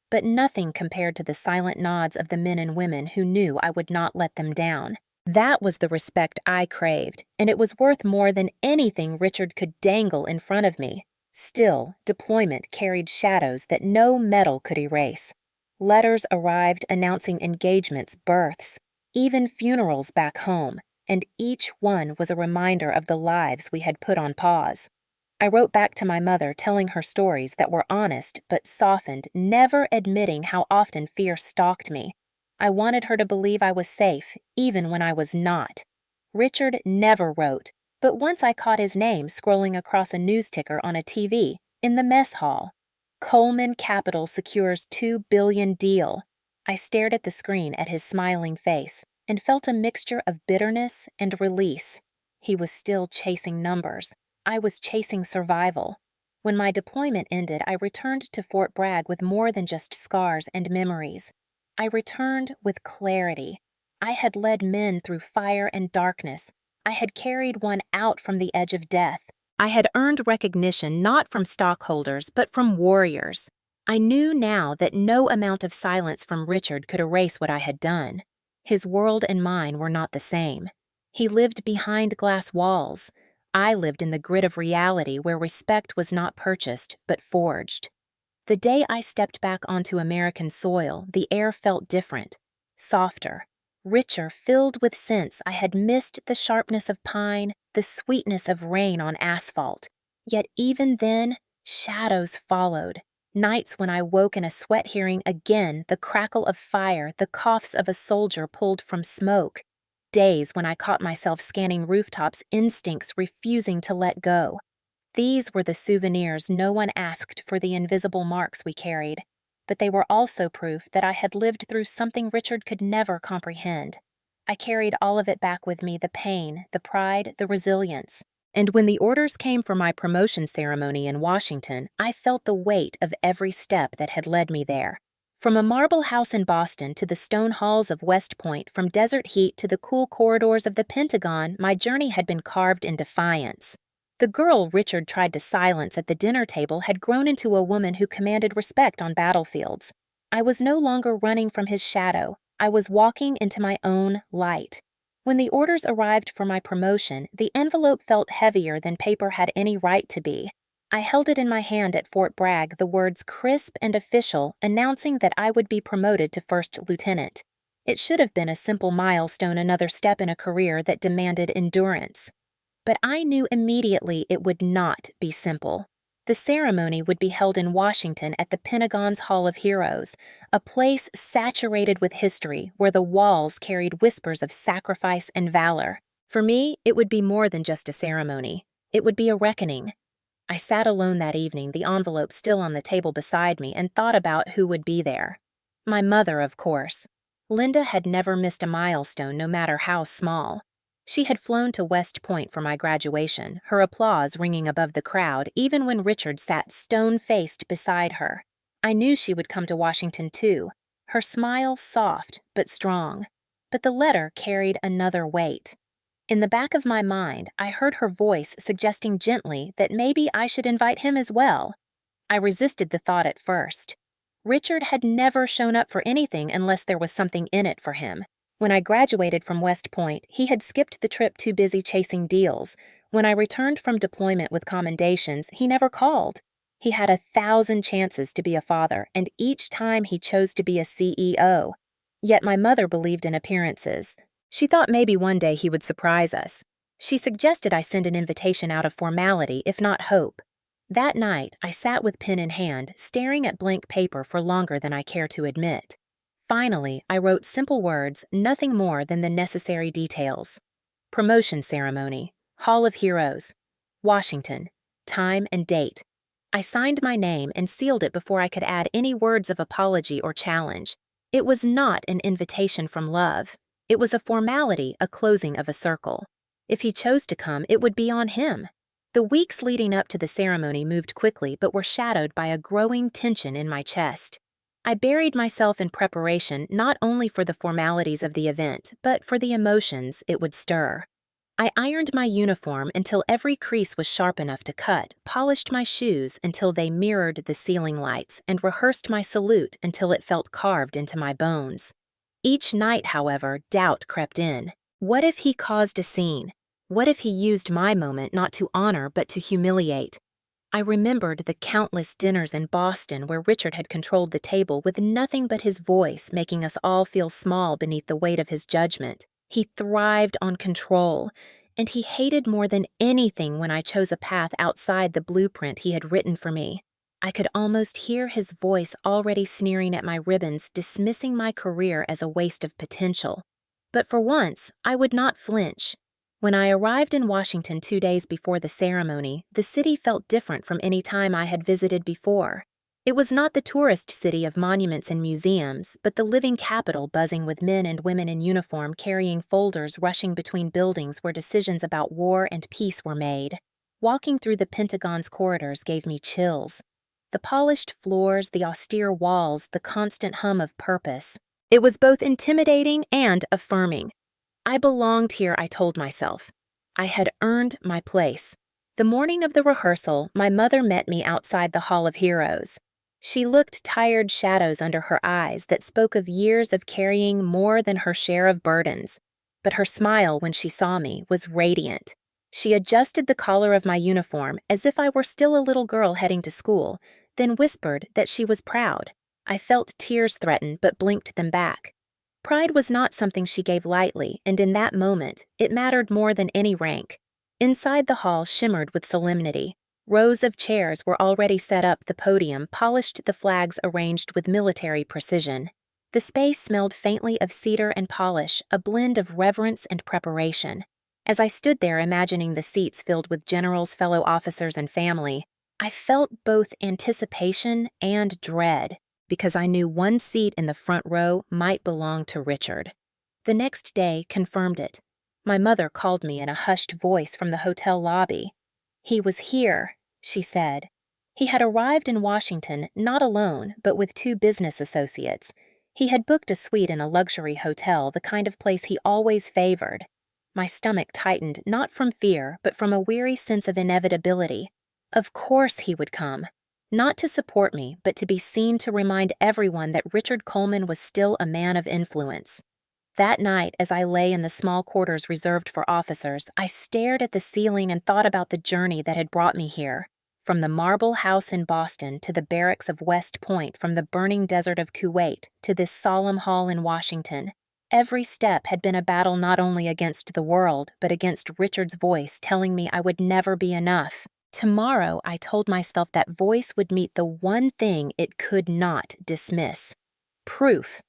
But nothing compared to the silent nods of the men and women who knew I would not let them down. That was the respect I craved, and it was worth more than anything Richard could dangle in front of me. Still, deployment carried shadows that no medal could erase. Letters arrived announcing engagements, births, even funerals back home, and each one was a reminder of the lives we had put on pause. I wrote back to my mother, telling her stories that were honest but softened, never admitting how often fear stalked me. I wanted her to believe I was safe, even when I was not. Richard never wrote, but once I caught his name scrolling across a news ticker on a TV, in the mess hall. Coleman Capital secures $2 billion deal. I stared at the screen at his smiling face and felt a mixture of bitterness and release. He was still chasing numbers. I was chasing survival. When my deployment ended, I returned to Fort Bragg with more than just scars and memories. I returned with clarity. I had led men through fire and darkness. I had carried one out from the edge of death. I had earned recognition not from stockholders, but from warriors. I knew now that no amount of silence from Richard could erase what I had done. His world and mine were not the same. He lived behind glass walls. I lived in the grit of reality where respect was not purchased, but forged. The day I stepped back onto American soil, the air felt different, softer, richer, filled with scents. I had missed the sharpness of pine, the sweetness of rain on asphalt. Yet even then, shadows followed. Nights when I woke in a sweat, hearing again the crackle of fire, the coughs of a soldier pulled from smoke. Days when I caught myself scanning rooftops, instincts refusing to let go. These were the souvenirs no one asked for the invisible marks we carried, but they were also proof that I had lived through something Richard could never comprehend. I carried all of it back with me, the pain, the pride, the resilience. And when the orders came for my promotion ceremony in Washington, I felt the weight of every step that had led me there. From a marble house in Boston to the stone halls of West Point, from desert heat to the cool corridors of the Pentagon, my journey had been carved in defiance. The girl Richard tried to silence at the dinner table had grown into a woman who commanded respect on battlefields. I was no longer running from his shadow. I was walking into my own light. When the orders arrived for my promotion, the envelope felt heavier than paper had any right to be. I held it in my hand at Fort Bragg, the words crisp and official, announcing that I would be promoted to first lieutenant. It should have been a simple milestone, another step in a career that demanded endurance. But I knew immediately it would not be simple. The ceremony would be held in Washington at the Pentagon's Hall of Heroes, a place saturated with history where the walls carried whispers of sacrifice and valor. For me, it would be more than just a ceremony. It would be a reckoning. I sat alone that evening, the envelope still on the table beside me, and thought about who would be there. My mother, of course. Linda had never missed a milestone, no matter how small. She had flown to West Point for my graduation, her applause ringing above the crowd, even when Richard sat stone-faced beside her. I knew she would come to Washington too, her smile soft but strong. But the letter carried another weight. In the back of my mind, I heard her voice suggesting gently that maybe I should invite him as well. I resisted the thought at first. Richard had never shown up for anything unless there was something in it for him. When I graduated from West Point, he had skipped the trip too busy chasing deals. When I returned from deployment with commendations, he never called. He had 1,000 chances to be a father, and each time he chose to be a CEO. Yet my mother believed in appearances. She thought maybe one day he would surprise us. She suggested I send an invitation out of formality, if not hope. That night, I sat with pen in hand, staring at blank paper for longer than I care to admit. Finally, I wrote simple words, nothing more than the necessary details. Promotion ceremony, Hall of Heroes, Washington, time and date. I signed my name and sealed it before I could add any words of apology or challenge. It was not an invitation from love. It was a formality, a closing of a circle. If he chose to come, it would be on him. The weeks leading up to the ceremony moved quickly but were shadowed by a growing tension in my chest. I buried myself in preparation not only for the formalities of the event, but for the emotions it would stir. I ironed my uniform until every crease was sharp enough to cut, polished my shoes until they mirrored the ceiling lights, and rehearsed my salute until it felt carved into my bones. Each night, however, doubt crept in. What if he caused a scene? What if he used my moment not to honor but to humiliate? I remembered the countless dinners in Boston where Richard had controlled the table with nothing but his voice making us all feel small beneath the weight of his judgment. He thrived on control, and he hated more than anything when I chose a path outside the blueprint he had written for me. I could almost hear his voice already sneering at my ribbons, dismissing my career as a waste of potential. But for once, I would not flinch. When I arrived in Washington 2 days before the ceremony, the city felt different from any time I had visited before. It was not the tourist city of monuments and museums, but the living capital buzzing with men and women in uniform carrying folders rushing between buildings where decisions about war and peace were made. Walking through the Pentagon's corridors gave me chills. The polished floors, the austere walls, the constant hum of purpose. It was both intimidating and affirming. I belonged here, I told myself. I had earned my place. The morning of the rehearsal, my mother met me outside the Hall of Heroes. She looked tired shadows under her eyes that spoke of years of carrying more than her share of burdens. But her smile when she saw me was radiant. She adjusted the collar of my uniform as if I were still a little girl heading to school, then whispered that she was proud. I felt tears threaten but blinked them back. Pride was not something she gave lightly, and in that moment, it mattered more than any rank. Inside the hall shimmered with solemnity. Rows of chairs were already set up, the podium polished, the flags arranged with military precision. The space smelled faintly of cedar and polish, a blend of reverence and preparation. As I stood there imagining the seats filled with generals, fellow officers, and family, I felt both anticipation and dread, because I knew one seat in the front row might belong to Richard. The next day confirmed it. My mother called me in a hushed voice from the hotel lobby. "He was here," she said. He had arrived in Washington not alone, but with 2 business associates. He had booked a suite in a luxury hotel, the kind of place he always favored. My stomach tightened, not from fear, but from a weary sense of inevitability. Of course he would come. Not to support me, but to be seen to remind everyone that Richard Coleman was still a man of influence. That night, as I lay in the small quarters reserved for officers, I stared at the ceiling and thought about the journey that had brought me here. From the marble house in Boston to the barracks of West Point, from the burning desert of Kuwait to this solemn hall in Washington. Every step had been a battle not only against the world, but against Richard's voice telling me I would never be enough. Tomorrow, I told myself that voice would meet the one thing it could not dismiss. Proof.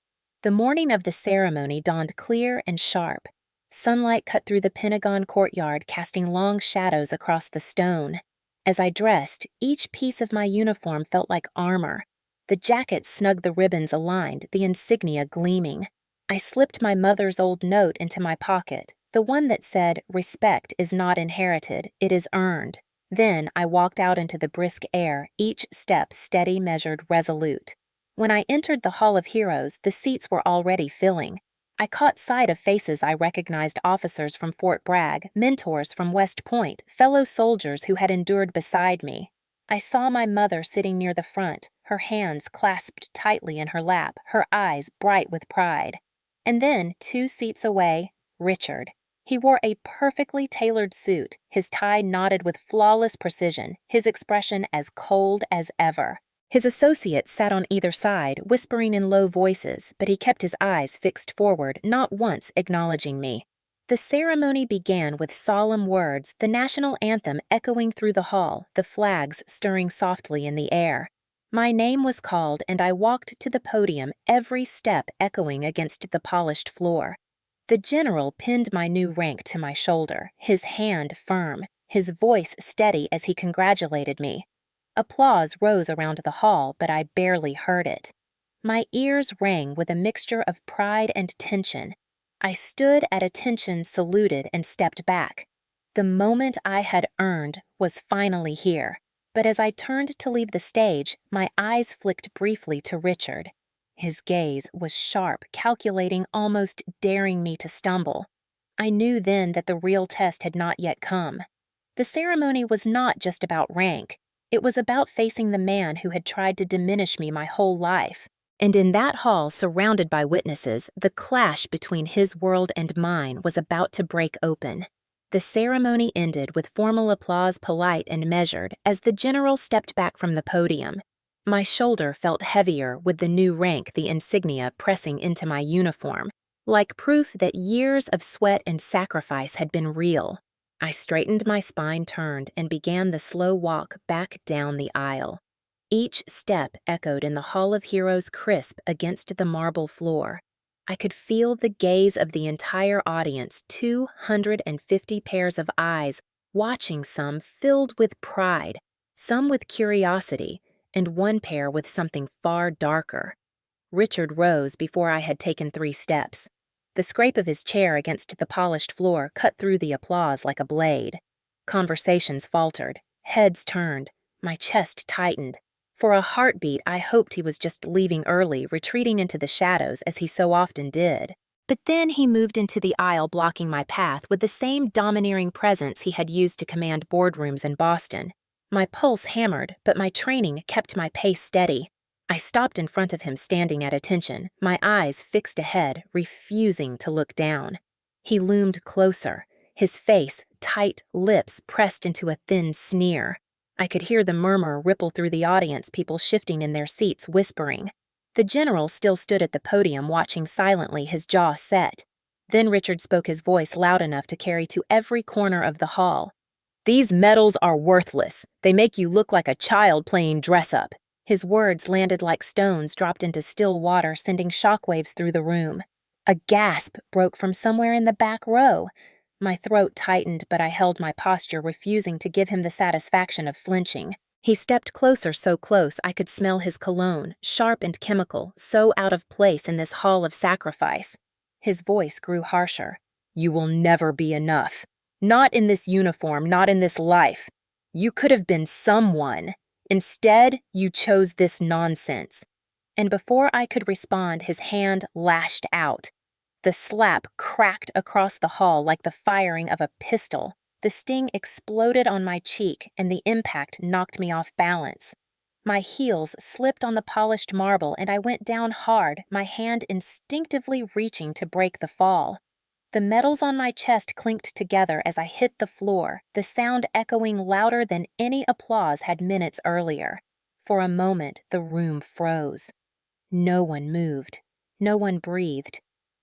The morning of the ceremony dawned clear and sharp. Sunlight cut through the Pentagon courtyard, casting long shadows across the stone. As I dressed, each piece of my uniform felt like armor. The jacket snug, the ribbons aligned, the insignia gleaming. I slipped my mother's old note into my pocket, the one that said, "Respect is not inherited, it is earned." Then I walked out into the brisk air, each step steady, measured, resolute. When I entered the Hall of Heroes, the seats were already filling. I caught sight of faces I recognized: officers from Fort Bragg, mentors from West Point, fellow soldiers who had endured beside me. I saw my mother sitting near the front, her hands clasped tightly in her lap, her eyes bright with pride. And then, 2 seats away, Richard. He wore a perfectly tailored suit, his tie knotted with flawless precision, his expression as cold as ever. His associates sat on either side, whispering in low voices, but he kept his eyes fixed forward, not once acknowledging me. The ceremony began with solemn words, the national anthem echoing through the hall, the flags stirring softly in the air. My name was called, and I walked to the podium, every step echoing against the polished floor. The general pinned my new rank to my shoulder, his hand firm, his voice steady as he congratulated me. Applause rose around the hall, but I barely heard it. My ears rang with a mixture of pride and tension. I stood at attention, saluted, and stepped back. The moment I had earned was finally here, but as I turned to leave the stage, my eyes flicked briefly to Richard. His gaze was sharp, calculating, almost daring me to stumble. I knew then that the real test had not yet come. The ceremony was not just about rank. It was about facing the man who had tried to diminish me my whole life. And in that hall, surrounded by witnesses, the clash between his world and mine was about to break open. The ceremony ended with formal applause, polite and measured, as the general stepped back from the podium. My shoulder felt heavier with the new rank, the insignia pressing into my uniform, like proof that years of sweat and sacrifice had been real. I straightened my spine, turned, and began the slow walk back down the aisle. Each step echoed in the Hall of Heroes crisp against the marble floor. I could feel the gaze of the entire audience, 250 pairs of eyes, watching, some filled with pride, some with curiosity, and one pair with something far darker. Richard rose before I had taken 3 steps. The scrape of his chair against the polished floor cut through the applause like a blade. Conversations faltered, heads turned, my chest tightened. For a heartbeat, I hoped he was just leaving early, retreating into the shadows as he so often did. But then he moved into the aisle, blocking my path with the same domineering presence he had used to command boardrooms in Boston. My pulse hammered, but my training kept my pace steady. I stopped in front of him, standing at attention, my eyes fixed ahead, refusing to look down. He loomed closer, his face, tight lips pressed into a thin sneer. I could hear the murmur ripple through the audience, people shifting in their seats, whispering. The general still stood at the podium, watching silently, his jaw set. Then Richard spoke, his voice loud enough to carry to every corner of the hall. "These medals are worthless. They make you look like a child playing dress-up." His words landed like stones dropped into still water, sending shockwaves through the room. A gasp broke from somewhere in the back row. My throat tightened, but I held my posture, refusing to give him the satisfaction of flinching. He stepped closer, so close I could smell his cologne, sharp and chemical, so out of place in this hall of sacrifice. His voice grew harsher. "You will never be enough. Not in this uniform, not in this life. You could have been someone. Instead, you chose this nonsense." And before I could respond, his hand lashed out. The slap cracked across the hall like the firing of a pistol. The sting exploded on my cheek, and the impact knocked me off balance. My heels slipped on the polished marble, and I went down hard, my hand instinctively reaching to break the fall. The metals on my chest clinked together as I hit the floor, the sound echoing louder than any applause had minutes earlier. For a moment, the room froze. No one moved. No one breathed.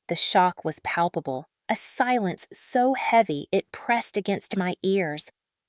The shock was palpable, a silence so heavy it pressed against my ears.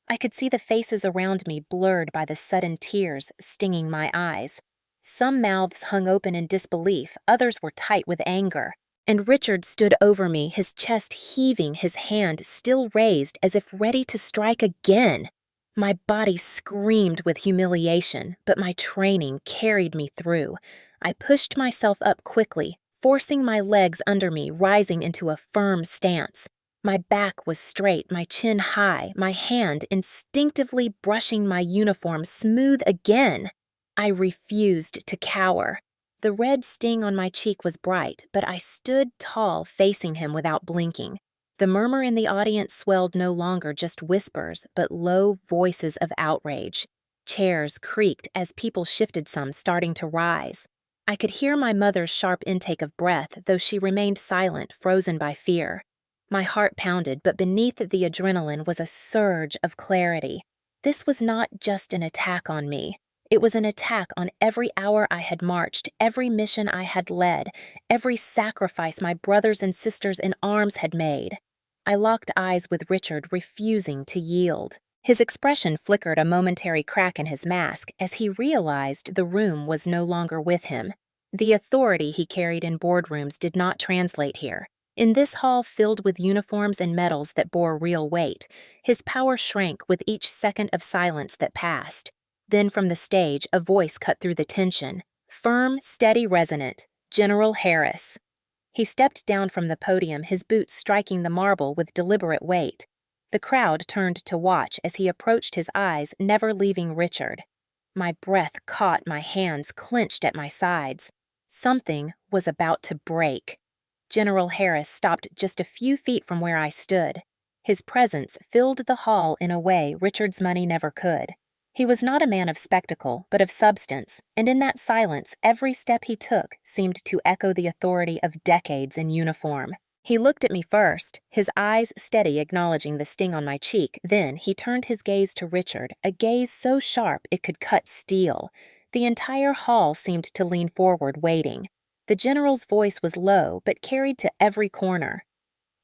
I could see the faces around me blurred by the sudden tears stinging my eyes. Some mouths hung open in disbelief, others were tight with anger. And Richard stood over me, his chest heaving, his hand still raised as if ready to strike again. My body screamed with humiliation, but my training carried me through. I pushed myself up quickly, forcing my legs under me, rising into a firm stance. My back was straight, my chin high, my hand instinctively brushing my uniform smooth again. I refused to cower. The red sting on my cheek was bright, but I stood tall, facing him without blinking. The murmur in the audience swelled no longer just whispers, but low voices of outrage. Chairs creaked as people shifted, some starting to rise. I could hear my mother's sharp intake of breath, though she remained silent, frozen by fear. My heart pounded, but beneath the adrenaline was a surge of clarity. This was not just an attack on me. It was an attack on every hour I had marched, every mission I had led, every sacrifice my brothers and sisters in arms had made. I locked eyes with Richard, refusing to yield. His expression flickered a momentary crack in his mask as he realized the room was no longer with him. The authority he carried in boardrooms did not translate here. In this hall filled with uniforms and medals that bore real weight, his power shrank with each second of silence that passed. Then from the stage, a voice cut through the tension. Firm, steady, resonant. General Harris. He stepped down from the podium, his boots striking the marble with deliberate weight. The crowd turned to watch as he approached, his eyes never leaving Richard. My breath caught, my hands clenched at my sides. Something was about to break. General Harris stopped just a few feet from where I stood. His presence filled the hall in a way Richard's money never could. He was not a man of spectacle, but of substance, and in that silence, every step he took seemed to echo the authority of decades in uniform. He looked at me first, his eyes steady, acknowledging the sting on my cheek. Then he turned his gaze to Richard, a gaze so sharp it could cut steel. The entire hall seemed to lean forward, waiting. The general's voice was low, but carried to every corner.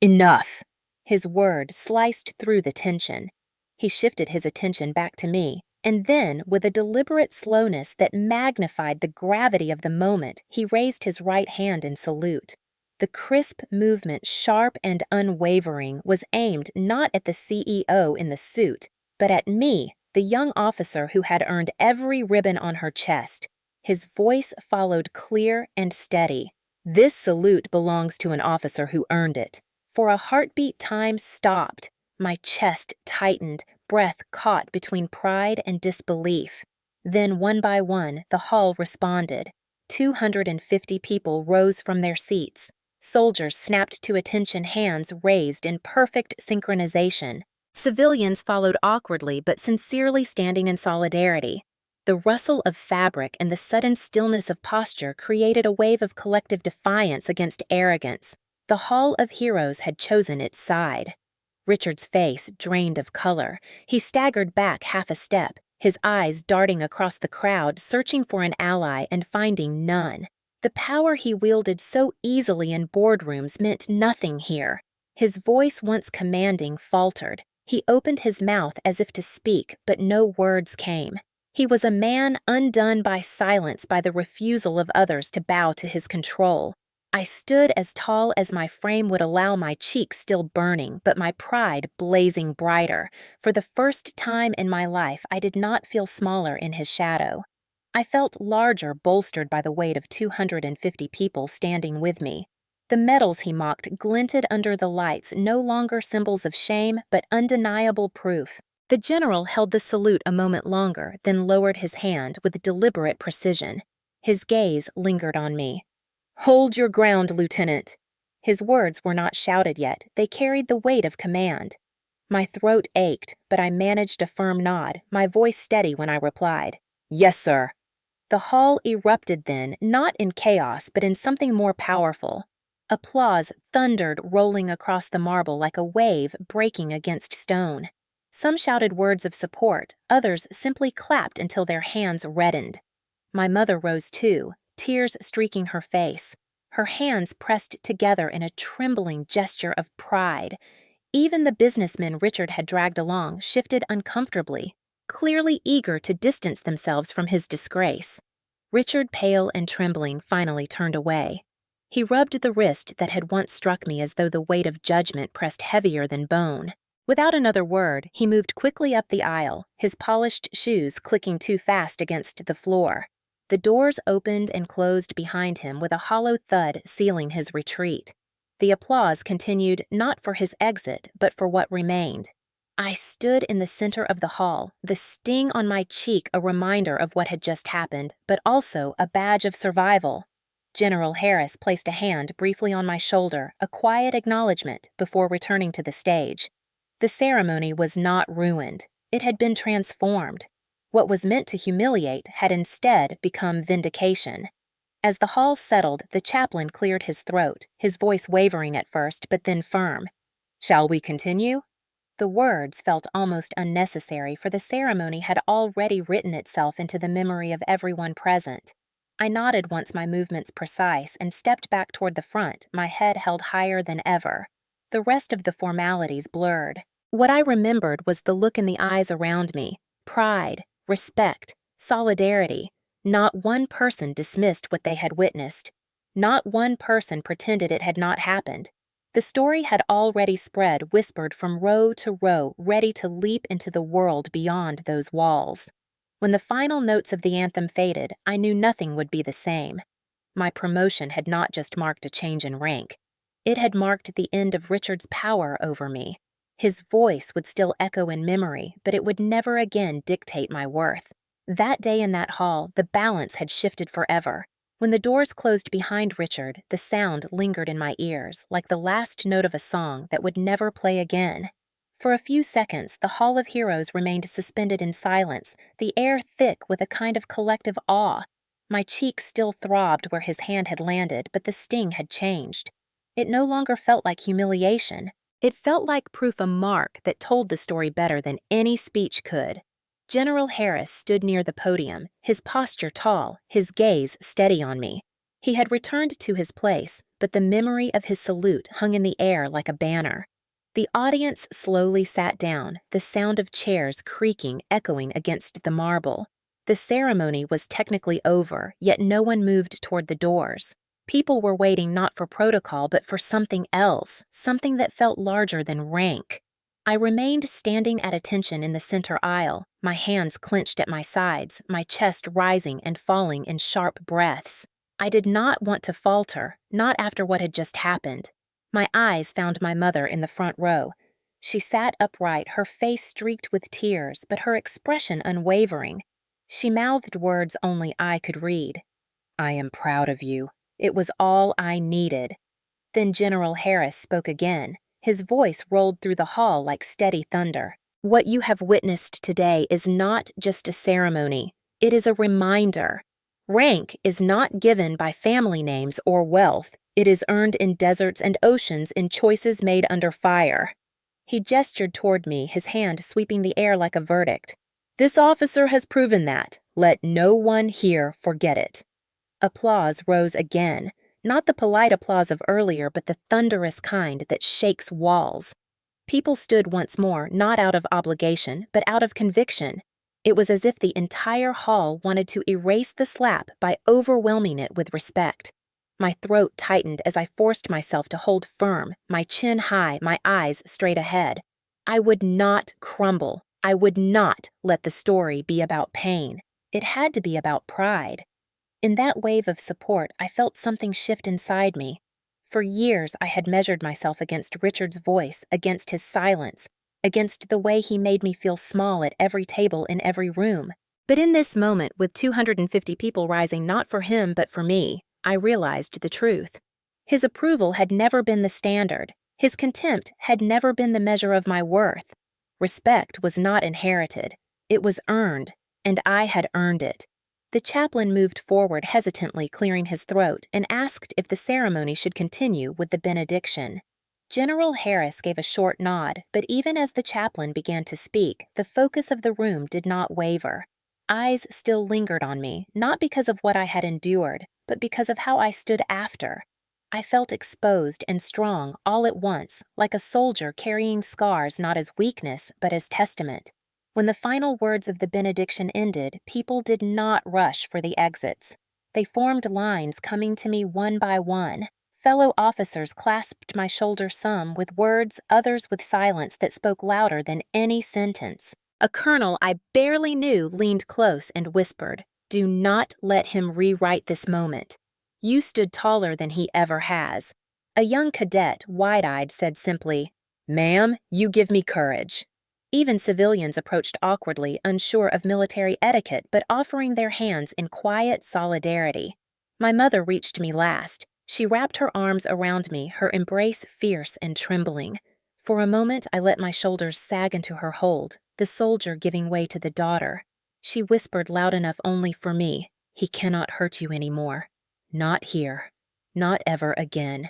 Enough! His word sliced through the tension. He shifted his attention back to me, and then, with a deliberate slowness that magnified the gravity of the moment, he raised his right hand in salute. The crisp movement, sharp and unwavering, was aimed not at the CEO in the suit, but at me, the young officer who had earned every ribbon on her chest. His voice followed clear and steady. This salute belongs to an officer who earned it. For a heartbeat, time stopped. My chest tightened, breath caught between pride and disbelief. Then, one by one, the hall responded. 250 people rose from their seats. Soldiers snapped to attention, hands raised in perfect synchronization. Civilians followed awkwardly but sincerely, standing in solidarity. The rustle of fabric and the sudden stillness of posture created a wave of collective defiance against arrogance. The Hall of Heroes had chosen its side. Richard's face drained of color. He staggered back half a step, his eyes darting across the crowd, searching for an ally and finding none. The power he wielded so easily in boardrooms meant nothing here. His voice, once commanding, faltered. He opened his mouth as if to speak, but no words came. He was a man undone by silence, by the refusal of others to bow to his control. I stood as tall as my frame would allow, my cheeks still burning, but my pride blazing brighter. For the first time in my life, I did not feel smaller in his shadow. I felt larger, bolstered by the weight of 250 people standing with me. The medals he mocked glinted under the lights, no longer symbols of shame, but undeniable proof. The general held the salute a moment longer, then lowered his hand with deliberate precision. His gaze lingered on me. "Hold your ground, Lieutenant." His words were not shouted yet. They carried the weight of command. My throat ached, but I managed a firm nod, my voice steady when I replied, "Yes, sir." The hall erupted then, not in chaos, but in something more powerful. Applause thundered, rolling across the marble like a wave breaking against stone. Some shouted words of support, others simply clapped until their hands reddened. My mother rose too, tears streaking her face. Her hands pressed together in a trembling gesture of pride. Even the businessmen Richard had dragged along shifted uncomfortably, clearly eager to distance themselves from his disgrace. Richard, pale and trembling, finally turned away. He rubbed the wrist that had once struck me as though the weight of judgment pressed heavier than bone. Without another word, he moved quickly up the aisle, his polished shoes clicking too fast against the floor. The doors opened and closed behind him with a hollow thud, sealing his retreat. The applause continued not for his exit, but for what remained. I stood in the center of the hall, the sting on my cheek a reminder of what had just happened, but also a badge of survival. General Harris placed a hand briefly on my shoulder, a quiet acknowledgement, before returning to the stage. The ceremony was not ruined. It had been transformed. What was meant to humiliate had instead become vindication. As the hall settled, the chaplain cleared his throat, his voice wavering at first, but then firm. "Shall we continue?" The words felt almost unnecessary, for the ceremony had already written itself into the memory of everyone present. I nodded once my movements precise and stepped back toward the front, my head held higher than ever. The rest of the formalities blurred. What I remembered was the look in the eyes around me: pride, respect, solidarity. Not one person dismissed what they had witnessed. Not one person pretended it had not happened. The story had already spread, whispered from row to row, ready to leap into the world beyond those walls. When the final notes of the anthem faded, I knew nothing would be the same. My promotion had not just marked a change in rank. It had marked the end of Richard's power over me. His voice would still echo in memory, but it would never again dictate my worth. That day in that hall, the balance had shifted forever. When the doors closed behind Richard, the sound lingered in my ears, like the last note of a song that would never play again. For a few seconds, the Hall of Heroes remained suspended in silence, the air thick with a kind of collective awe. My cheek still throbbed where his hand had landed, but the sting had changed. It no longer felt like humiliation. It felt like proof, a mark that told the story better than any speech could. General Harris stood near the podium, his posture tall, his gaze steady on me. He had returned to his place, but the memory of his salute hung in the air like a banner. The audience slowly sat down, the sound of chairs creaking echoing against the marble. The ceremony was technically over, yet no one moved toward the doors. People were waiting not for protocol, but for something else, something that felt larger than rank. I remained standing at attention in the center aisle, my hands clenched at my sides, my chest rising and falling in sharp breaths. I did not want to falter, not after what had just happened. My eyes found my mother in the front row. She sat upright, her face streaked with tears, but her expression unwavering. She mouthed words only I could read. "I am proud of you." It was all I needed. Then General Harris spoke again. His voice rolled through the hall like steady thunder. "What you have witnessed today is not just a ceremony. It is a reminder. Rank is not given by family names or wealth. It is earned in deserts and oceans, in choices made under fire." He gestured toward me, his hand sweeping the air like a verdict. "This officer has proven that. Let no one here forget it." Applause rose again. Not the polite applause of earlier, but the thunderous kind that shakes walls. People stood once more, not out of obligation, but out of conviction. It was as if the entire hall wanted to erase the slap by overwhelming it with respect. My throat tightened as I forced myself to hold firm, my chin high, my eyes straight ahead. I would not crumble. I would not let the story be about pain. It had to be about pride. In that wave of support, I felt something shift inside me. For years, I had measured myself against Richard's voice, against his silence, against the way he made me feel small at every table in every room. But in this moment, with 250 people rising not for him but for me, I realized the truth. His approval had never been the standard. His contempt had never been the measure of my worth. Respect was not inherited. It was earned, and I had earned it. The chaplain moved forward hesitantly, clearing his throat, and asked if the ceremony should continue with the benediction. General Harris gave a short nod, but even as the chaplain began to speak, the focus of the room did not waver. Eyes still lingered on me, not because of what I had endured, but because of how I stood after. I felt exposed and strong all at once, like a soldier carrying scars not as weakness, but as testament. When the final words of the benediction ended, people did not rush for the exits. They formed lines, coming to me one by one. Fellow officers clasped my shoulder, some with words, others with silence that spoke louder than any sentence. A colonel I barely knew leaned close and whispered, "Do not let him rewrite this moment. You stood taller than he ever has." A young cadet, wide-eyed, said simply, "Ma'am, you give me courage." Even civilians approached awkwardly, unsure of military etiquette but offering their hands in quiet solidarity. My mother reached me last. She wrapped her arms around me, her embrace fierce and trembling. For a moment, I let my shoulders sag into her hold, the soldier giving way to the daughter. She whispered loud enough only for me, "He cannot hurt you anymore. Not here. Not ever again."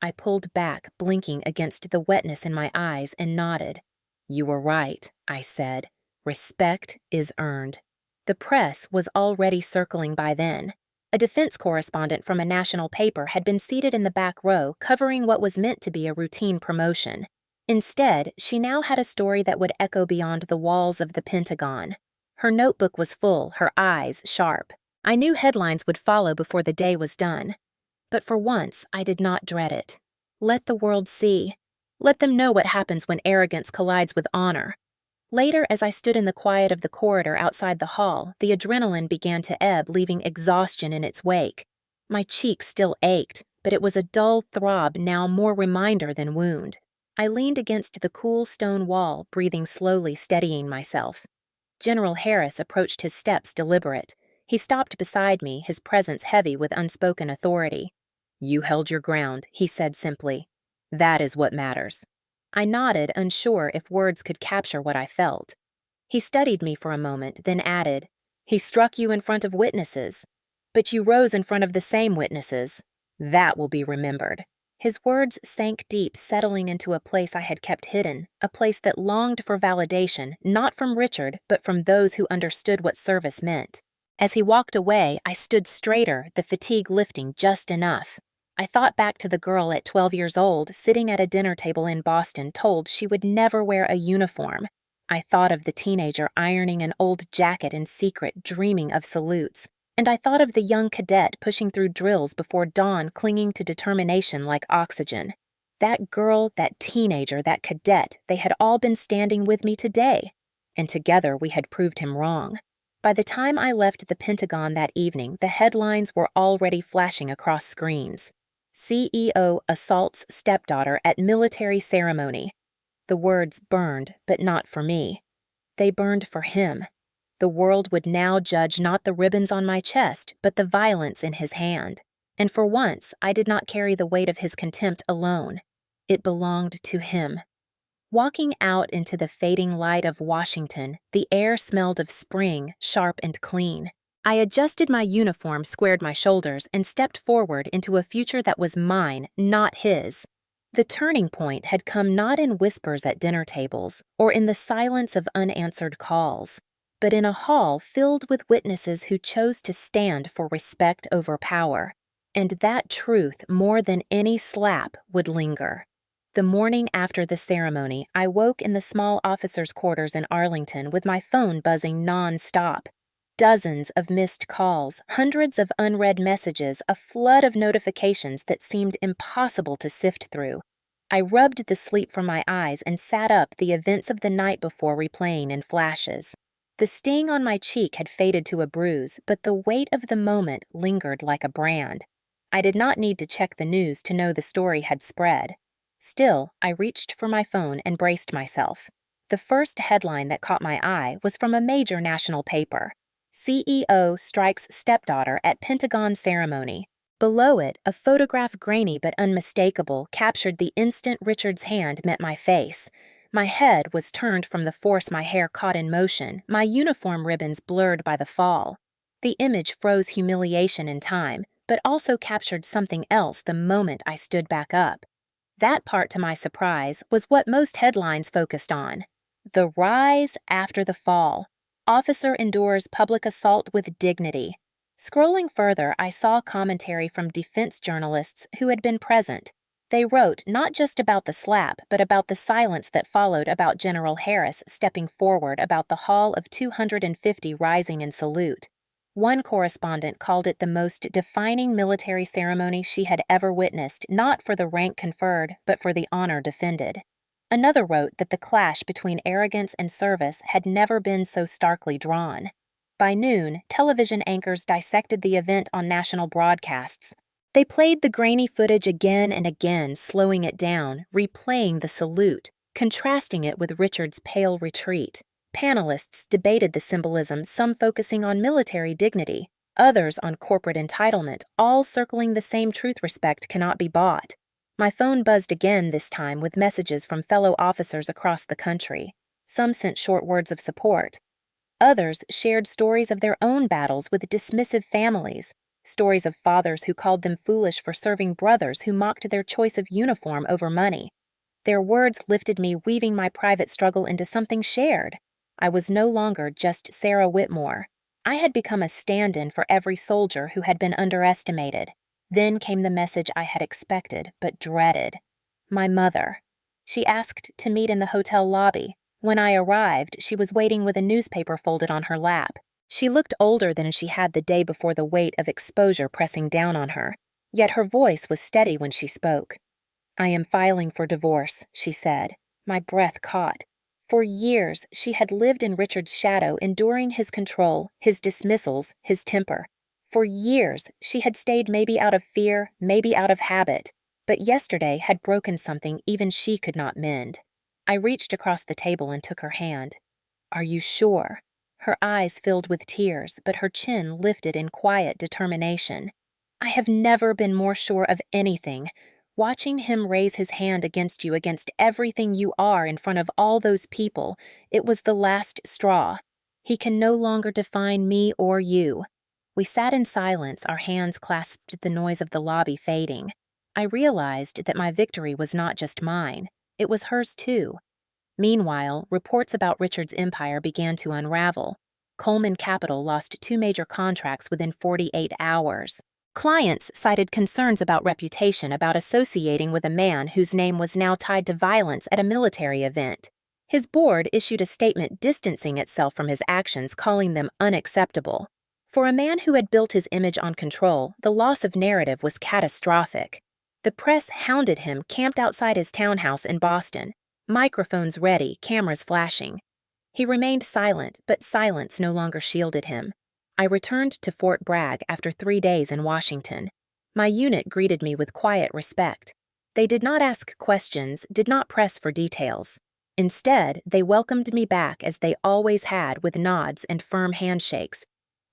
I pulled back, blinking against the wetness in my eyes, and nodded. "You were right," I said. "Respect is earned." The press was already circling by then. A defense correspondent from a national paper had been seated in the back row, covering what was meant to be a routine promotion. Instead, she now had a story that would echo beyond the walls of the Pentagon. Her notebook was full, her eyes sharp. I knew headlines would follow before the day was done. But for once, I did not dread it. Let the world see. Let them know what happens when arrogance collides with honor. Later, as I stood in the quiet of the corridor outside the hall, the adrenaline began to ebb, leaving exhaustion in its wake. My cheek still ached, but it was a dull throb now, more reminder than wound. I leaned against the cool stone wall, breathing slowly, steadying myself. General Harris approached his steps deliberate. He stopped beside me, his presence heavy with unspoken authority. "You held your ground," he said simply. "That is what matters." I nodded, unsure if words could capture what I felt. He studied me for a moment, then added, "He struck you in front of witnesses, but you rose in front of the same witnesses. That will be remembered." His words sank deep, settling into a place I had kept hidden, a place that longed for validation, not from Richard, but from those who understood what service meant. As he walked away, I stood straighter, the fatigue lifting just enough. I thought back to the girl at 12 years old, sitting at a dinner table in Boston, told she would never wear a uniform. I thought of the teenager ironing an old jacket in secret, dreaming of salutes. And I thought of the young cadet pushing through drills before dawn, clinging to determination like oxygen. That girl, that teenager, that cadet, they had all been standing with me today. And together we had proved him wrong. By the time I left the Pentagon that evening, the headlines were already flashing across screens. CEO assaults stepdaughter at military ceremony. The words burned, but not for me. They burned for him. The world would now judge not the ribbons on my chest, but the violence in his hand. And for once, I did not carry the weight of his contempt alone. It belonged to him. Walking out into the fading light of Washington, the air smelled of spring, sharp and clean. I adjusted my uniform, squared my shoulders, and stepped forward into a future that was mine, not his. The turning point had come not in whispers at dinner tables or in the silence of unanswered calls, but in a hall filled with witnesses who chose to stand for respect over power. And that truth, more than any slap, would linger. The morning after the ceremony, I woke in the small officers' quarters in Arlington with my phone buzzing non-stop. Dozens of missed calls, hundreds of unread messages, a flood of notifications that seemed impossible to sift through. I rubbed the sleep from my eyes and sat up, the events of the night before replaying in flashes. The sting on my cheek had faded to a bruise, but the weight of the moment lingered like a brand. I did not need to check the news to know the story had spread. Still, I reached for my phone and braced myself. The first headline that caught my eye was from a major national paper. CEO strikes stepdaughter at Pentagon ceremony. Below it, a photograph, grainy but unmistakable, captured the instant Richard's hand met my face. My head was turned from the force my hair caught in motion, my uniform ribbons blurred by the fall. The image froze humiliation in time, but also captured something else the moment I stood back up. That part, to my surprise, was what most headlines focused on. The rise after the fall. Officer endures public assault with dignity. Scrolling further, I saw commentary from defense journalists who had been present. They wrote not just about the slap, but about the silence that followed about General Harris stepping forward, about the hall of 250 rising in salute. One correspondent called it the most defining military ceremony she had ever witnessed, not for the rank conferred, but for the honor defended. Another wrote that the clash between arrogance and service had never been so starkly drawn. By noon, television anchors dissected the event on national broadcasts. They played the grainy footage again and again, slowing it down, replaying the salute, contrasting it with Richard's pale retreat. Panelists debated the symbolism, some focusing on military dignity, others on corporate entitlement, all circling the same truth: respect cannot be bought. My phone buzzed again, this time with messages from fellow officers across the country. Some sent short words of support. Others shared stories of their own battles with dismissive families, stories of fathers who called them foolish for serving brothers who mocked their choice of uniform over money. Their words lifted me, weaving my private struggle into something shared. I was no longer just Sarah Whitmore. I had become a stand-in for every soldier who had been underestimated. Then came the message I had expected but dreaded. My mother. She asked to meet in the hotel lobby. When I arrived, she was waiting with a newspaper folded on her lap. She looked older than she had the day before, the weight of exposure pressing down on her. Yet her voice was steady when she spoke. "I am filing for divorce," she said. My breath caught. For years, she had lived in Richard's shadow, enduring his control, his dismissals, his temper. For years, she had stayed, maybe out of fear, maybe out of habit. But yesterday had broken something even she could not mend. I reached across the table and took her hand. "Are you sure?" Her eyes filled with tears, but her chin lifted in quiet determination. "I have never been more sure of anything. Watching him raise his hand against you, against everything you are, in front of all those people, it was the last straw. He can no longer define me or you." We sat in silence, our hands clasped, the noise of the lobby fading. I realized that my victory was not just mine. It was hers too. Meanwhile, reports about Richard's empire began to unravel. Coleman Capital lost 2 major contracts within 48 hours. Clients cited concerns about reputation, about associating with a man whose name was now tied to violence at a military event. His board issued a statement distancing itself from his actions, calling them unacceptable. For a man who had built his image on control, the loss of narrative was catastrophic. The press hounded him, camped outside his townhouse in Boston, microphones ready, cameras flashing. He remained silent, but silence no longer shielded him. I returned to Fort Bragg after 3 days in Washington. My unit greeted me with quiet respect. They did not ask questions, did not press for details. Instead, they welcomed me back as they always had, with nods and firm handshakes.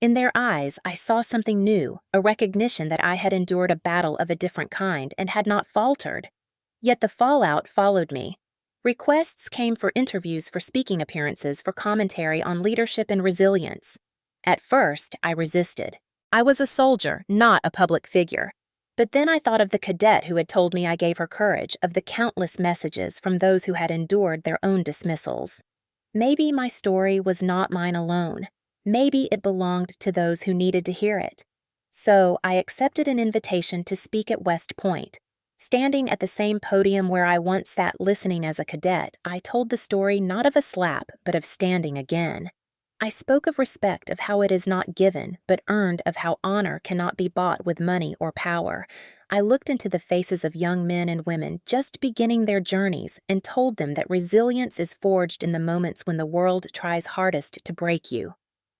In their eyes, I saw something new, a recognition that I had endured a battle of a different kind and had not faltered. Yet the fallout followed me. Requests came for interviews, for speaking appearances, for commentary on leadership and resilience. At first, I resisted. I was a soldier, not a public figure. But then I thought of the cadet who had told me I gave her courage, of the countless messages from those who had endured their own dismissals. Maybe my story was not mine alone. Maybe it belonged to those who needed to hear it. So I accepted an invitation to speak at West Point. Standing at the same podium where I once sat listening as a cadet, I told the story not of a slap, but of standing again. I spoke of respect, of how it is not given, but earned, of how honor cannot be bought with money or power. I looked into the faces of young men and women just beginning their journeys and told them that resilience is forged in the moments when the world tries hardest to break you.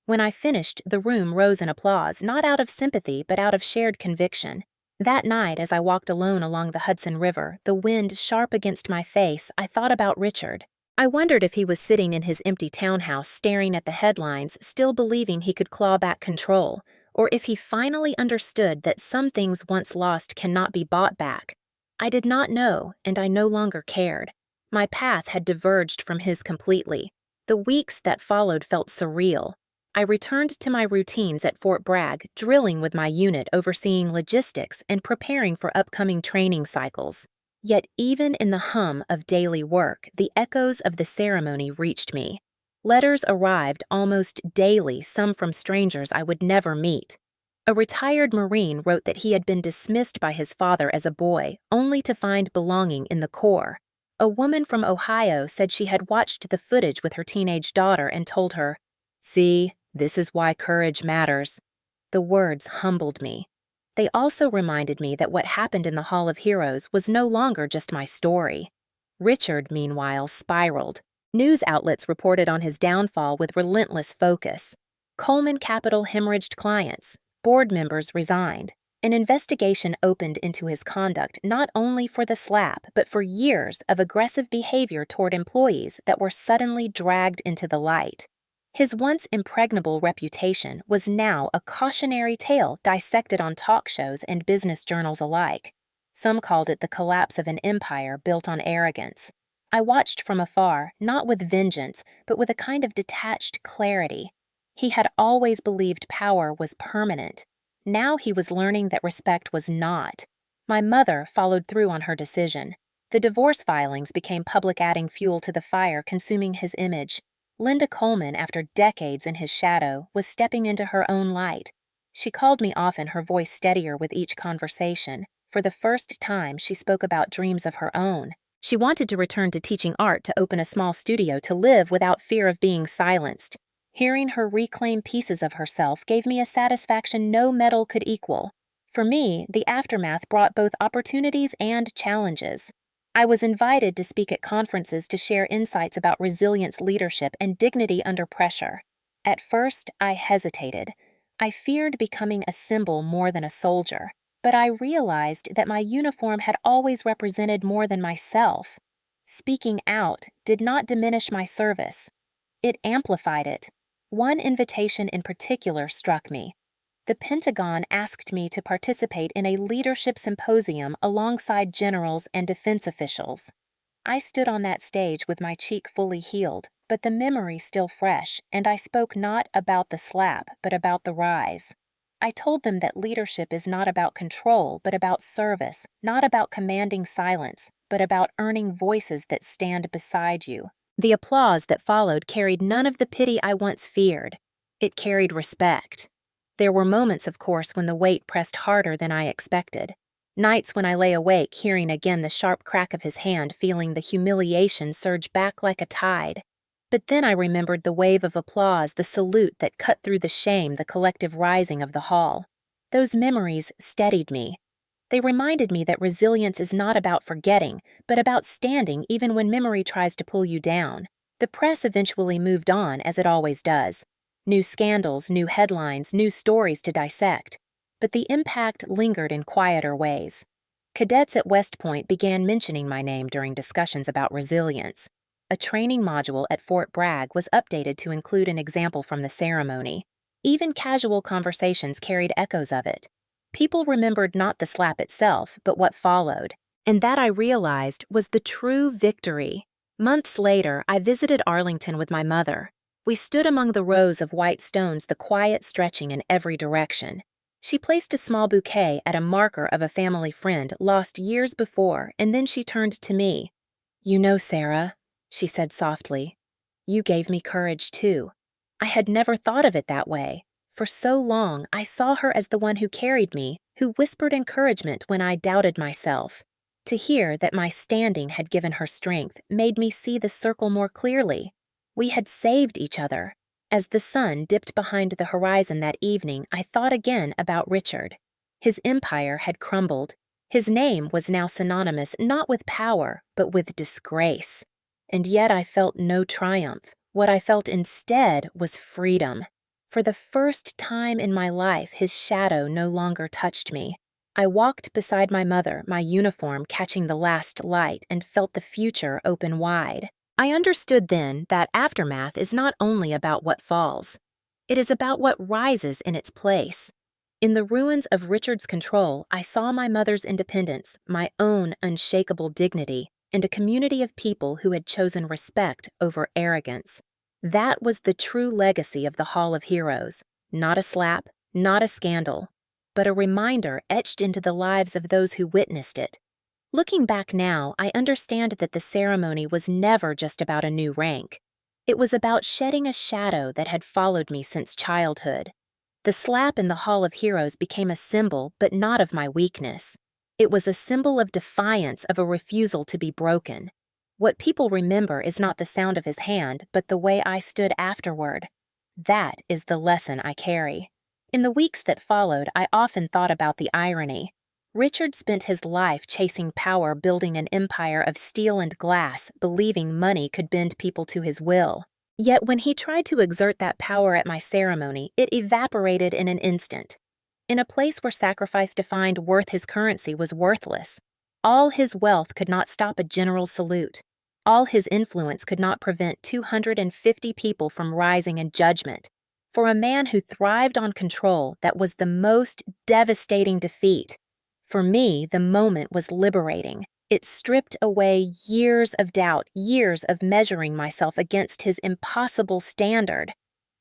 When I finished, the room rose in applause, not out of sympathy, but out of shared conviction. That night, as I walked alone along the Hudson River, the wind sharp against my face, I thought about Richard. I wondered if he was sitting in his empty townhouse staring at the headlines, still believing he could claw back control, or if he finally understood that some things once lost cannot be bought back. I did not know, and I no longer cared. My path had diverged from his completely. The weeks that followed felt surreal. I returned to my routines at Fort Bragg, drilling with my unit, overseeing logistics, and preparing for upcoming training cycles. Yet even in the hum of daily work, the echoes of the ceremony reached me. Letters arrived almost daily, some from strangers I would never meet. A retired Marine wrote that he had been dismissed by his father as a boy, only to find belonging in the Corps. A woman from Ohio said she had watched the footage with her teenage daughter and told her, "See, this is why courage matters." The words humbled me. They also reminded me that what happened in the Hall of Heroes was no longer just my story. Richard, meanwhile, spiraled. News outlets reported on his downfall with relentless focus. Coleman Capital hemorrhaged clients. Board members resigned. An investigation opened into his conduct not only for the slap, but for years of aggressive behavior toward employees that were suddenly dragged into the light. His once impregnable reputation was now a cautionary tale dissected on talk shows and business journals alike. Some called it the collapse of an empire built on arrogance. I watched from afar, not with vengeance, but with a kind of detached clarity. He had always believed power was permanent. Now he was learning that respect was not. My mother followed through on her decision. The divorce filings became public, adding fuel to the fire consuming his image. Linda Coleman, after decades in his shadow, was stepping into her own light. She called me often, her voice steadier with each conversation. For the first time, she spoke about dreams of her own. She wanted to return to teaching art, to open a small studio, to live without fear of being silenced. Hearing her reclaim pieces of herself gave me a satisfaction no medal could equal. For me, the aftermath brought both opportunities and challenges. I was invited to speak at conferences to share insights about resilience, leadership, and dignity under pressure. At first, I hesitated. I feared becoming a symbol more than a soldier, but I realized that my uniform had always represented more than myself. Speaking out did not diminish my service. It amplified it. One invitation in particular struck me. The Pentagon asked me to participate in a leadership symposium alongside generals and defense officials. I stood on that stage with my cheek fully healed, but the memory still fresh, and I spoke not about the slap, but about the rise. I told them that leadership is not about control, but about service, not about commanding silence, but about earning voices that stand beside you. The applause that followed carried none of the pity I once feared. It carried respect. There were moments, of course, when the weight pressed harder than I expected. Nights when I lay awake, hearing again the sharp crack of his hand, feeling the humiliation surge back like a tide. But then I remembered the wave of applause, the salute that cut through the shame, the collective rising of the hall. Those memories steadied me. They reminded me that resilience is not about forgetting, but about standing even when memory tries to pull you down. The press eventually moved on, as it always does. New scandals, new headlines, new stories to dissect. But the impact lingered in quieter ways. Cadets at West Point began mentioning my name during discussions about resilience. A training module at Fort Bragg was updated to include an example from the ceremony. Even casual conversations carried echoes of it. People remembered not the slap itself, but what followed. And that, I realized, was the true victory. Months later, I visited Arlington with my mother. We stood among the rows of white stones, the quiet stretching in every direction. She placed a small bouquet at a marker of a family friend lost years before, and then she turned to me. "You know, Sarah," she said softly, "you gave me courage too." I had never thought of it that way. For so long, I saw her as the one who carried me, who whispered encouragement when I doubted myself. To hear that my standing had given her strength made me see the circle more clearly. We had saved each other. As the sun dipped behind the horizon that evening, I thought again about Richard. His empire had crumbled. His name was now synonymous not with power, but with disgrace. And yet I felt no triumph. What I felt instead was freedom. For the first time in my life, his shadow no longer touched me. I walked beside my mother, my uniform catching the last light, and felt the future open wide. I understood then that aftermath is not only about what falls. It is about what rises in its place. In the ruins of Richard's control, I saw my mother's independence, my own unshakable dignity, and a community of people who had chosen respect over arrogance. That was the true legacy of the Hall of Heroes. Not a slap, not a scandal, but a reminder etched into the lives of those who witnessed it. Looking back now, I understand that the ceremony was never just about a new rank. It was about shedding a shadow that had followed me since childhood. The slap in the Hall of Heroes became a symbol, but not of my weakness. It was a symbol of defiance, of a refusal to be broken. What people remember is not the sound of his hand, but the way I stood afterward. That is the lesson I carry. In the weeks that followed, I often thought about the irony. Richard spent his life chasing power, building an empire of steel and glass, believing money could bend people to his will. Yet when he tried to exert that power at my ceremony, it evaporated in an instant. In a place where sacrifice defined worth his currency was worthless. All his wealth could not stop a general's salute. All his influence could not prevent 250 people from rising in judgment. For a man who thrived on control, that was the most devastating defeat. For me, the moment was liberating. It stripped away years of doubt, years of measuring myself against his impossible standard.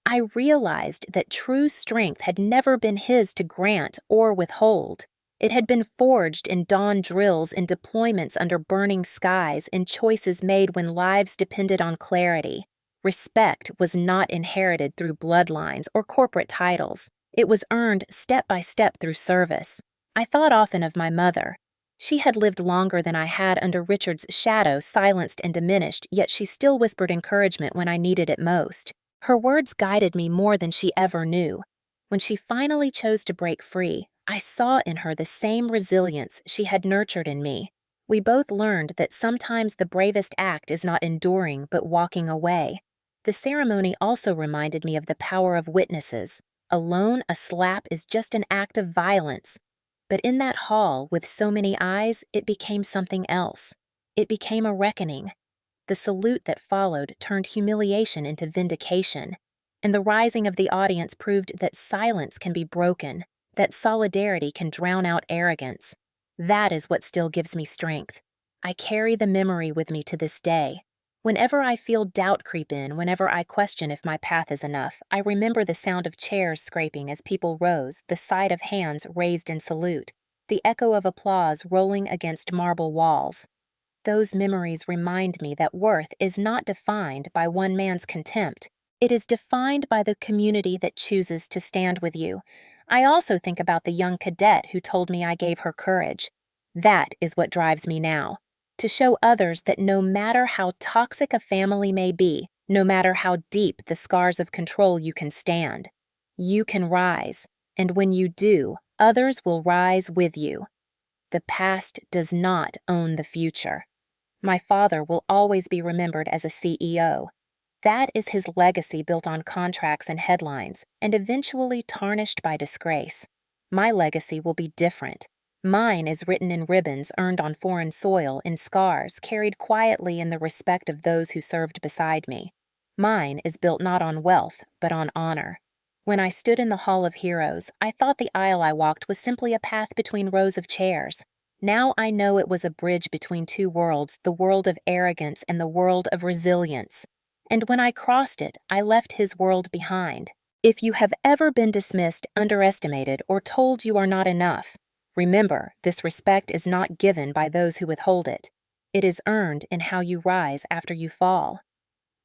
I realized that true strength had never been his to grant or withhold. It had been forged in dawn drills, in deployments under burning skies, in choices made when lives depended on clarity. Respect was not inherited through bloodlines or corporate titles. It was earned step by step through service. I thought often of my mother. She had lived longer than I had under Richard's shadow, silenced and diminished, yet she still whispered encouragement when I needed it most. Her words guided me more than she ever knew. When she finally chose to break free, I saw in her the same resilience she had nurtured in me. We both learned that sometimes the bravest act is not enduring but walking away. The ceremony also reminded me of the power of witnesses. Alone, a slap is just an act of violence. But in that hall, with so many eyes, it became something else. It became a reckoning. The salute that followed turned humiliation into vindication, and the rising of the audience proved that silence can be broken, that solidarity can drown out arrogance. That is what still gives me strength. I carry the memory with me to this day. Whenever I feel doubt creep in, whenever I question if my path is enough, I remember the sound of chairs scraping as people rose, the sight of hands raised in salute, the echo of applause rolling against marble walls. Those memories remind me that worth is not defined by one man's contempt. It is defined by the community that chooses to stand with you. I also think about the young cadet who told me I gave her courage. That is what drives me now. To show others that no matter how toxic a family may be, no matter how deep the scars of control you can stand, you can rise. And when you do, others will rise with you. The past does not own the future. My father will always be remembered as a CEO. That is his legacy, built on contracts and headlines, and eventually tarnished by disgrace. My legacy will be different. Mine is written in ribbons earned on foreign soil, in scars carried quietly in the respect of those who served beside me. Mine is built not on wealth, but on honor. When I stood in the Hall of Heroes, I thought the aisle I walked was simply a path between rows of chairs. Now I know it was a bridge between two worlds, the world of arrogance and the world of resilience. And when I crossed it, I left his world behind. If you have ever been dismissed, underestimated, or told you are not enough, remember, this respect is not given by those who withhold it. It is earned in how you rise after you fall.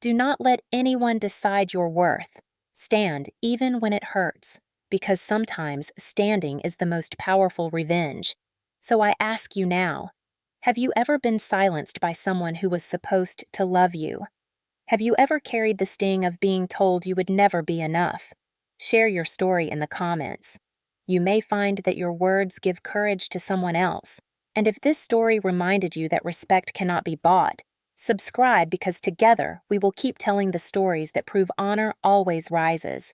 Do not let anyone decide your worth. Stand even when it hurts, because sometimes standing is the most powerful revenge. So I ask you now, have you ever been silenced by someone who was supposed to love you? Have you ever carried the sting of being told you would never be enough? Share your story in the comments. You may find that your words give courage to someone else. And if this story reminded you that respect cannot be bought, subscribe, because together we will keep telling the stories that prove honor always rises.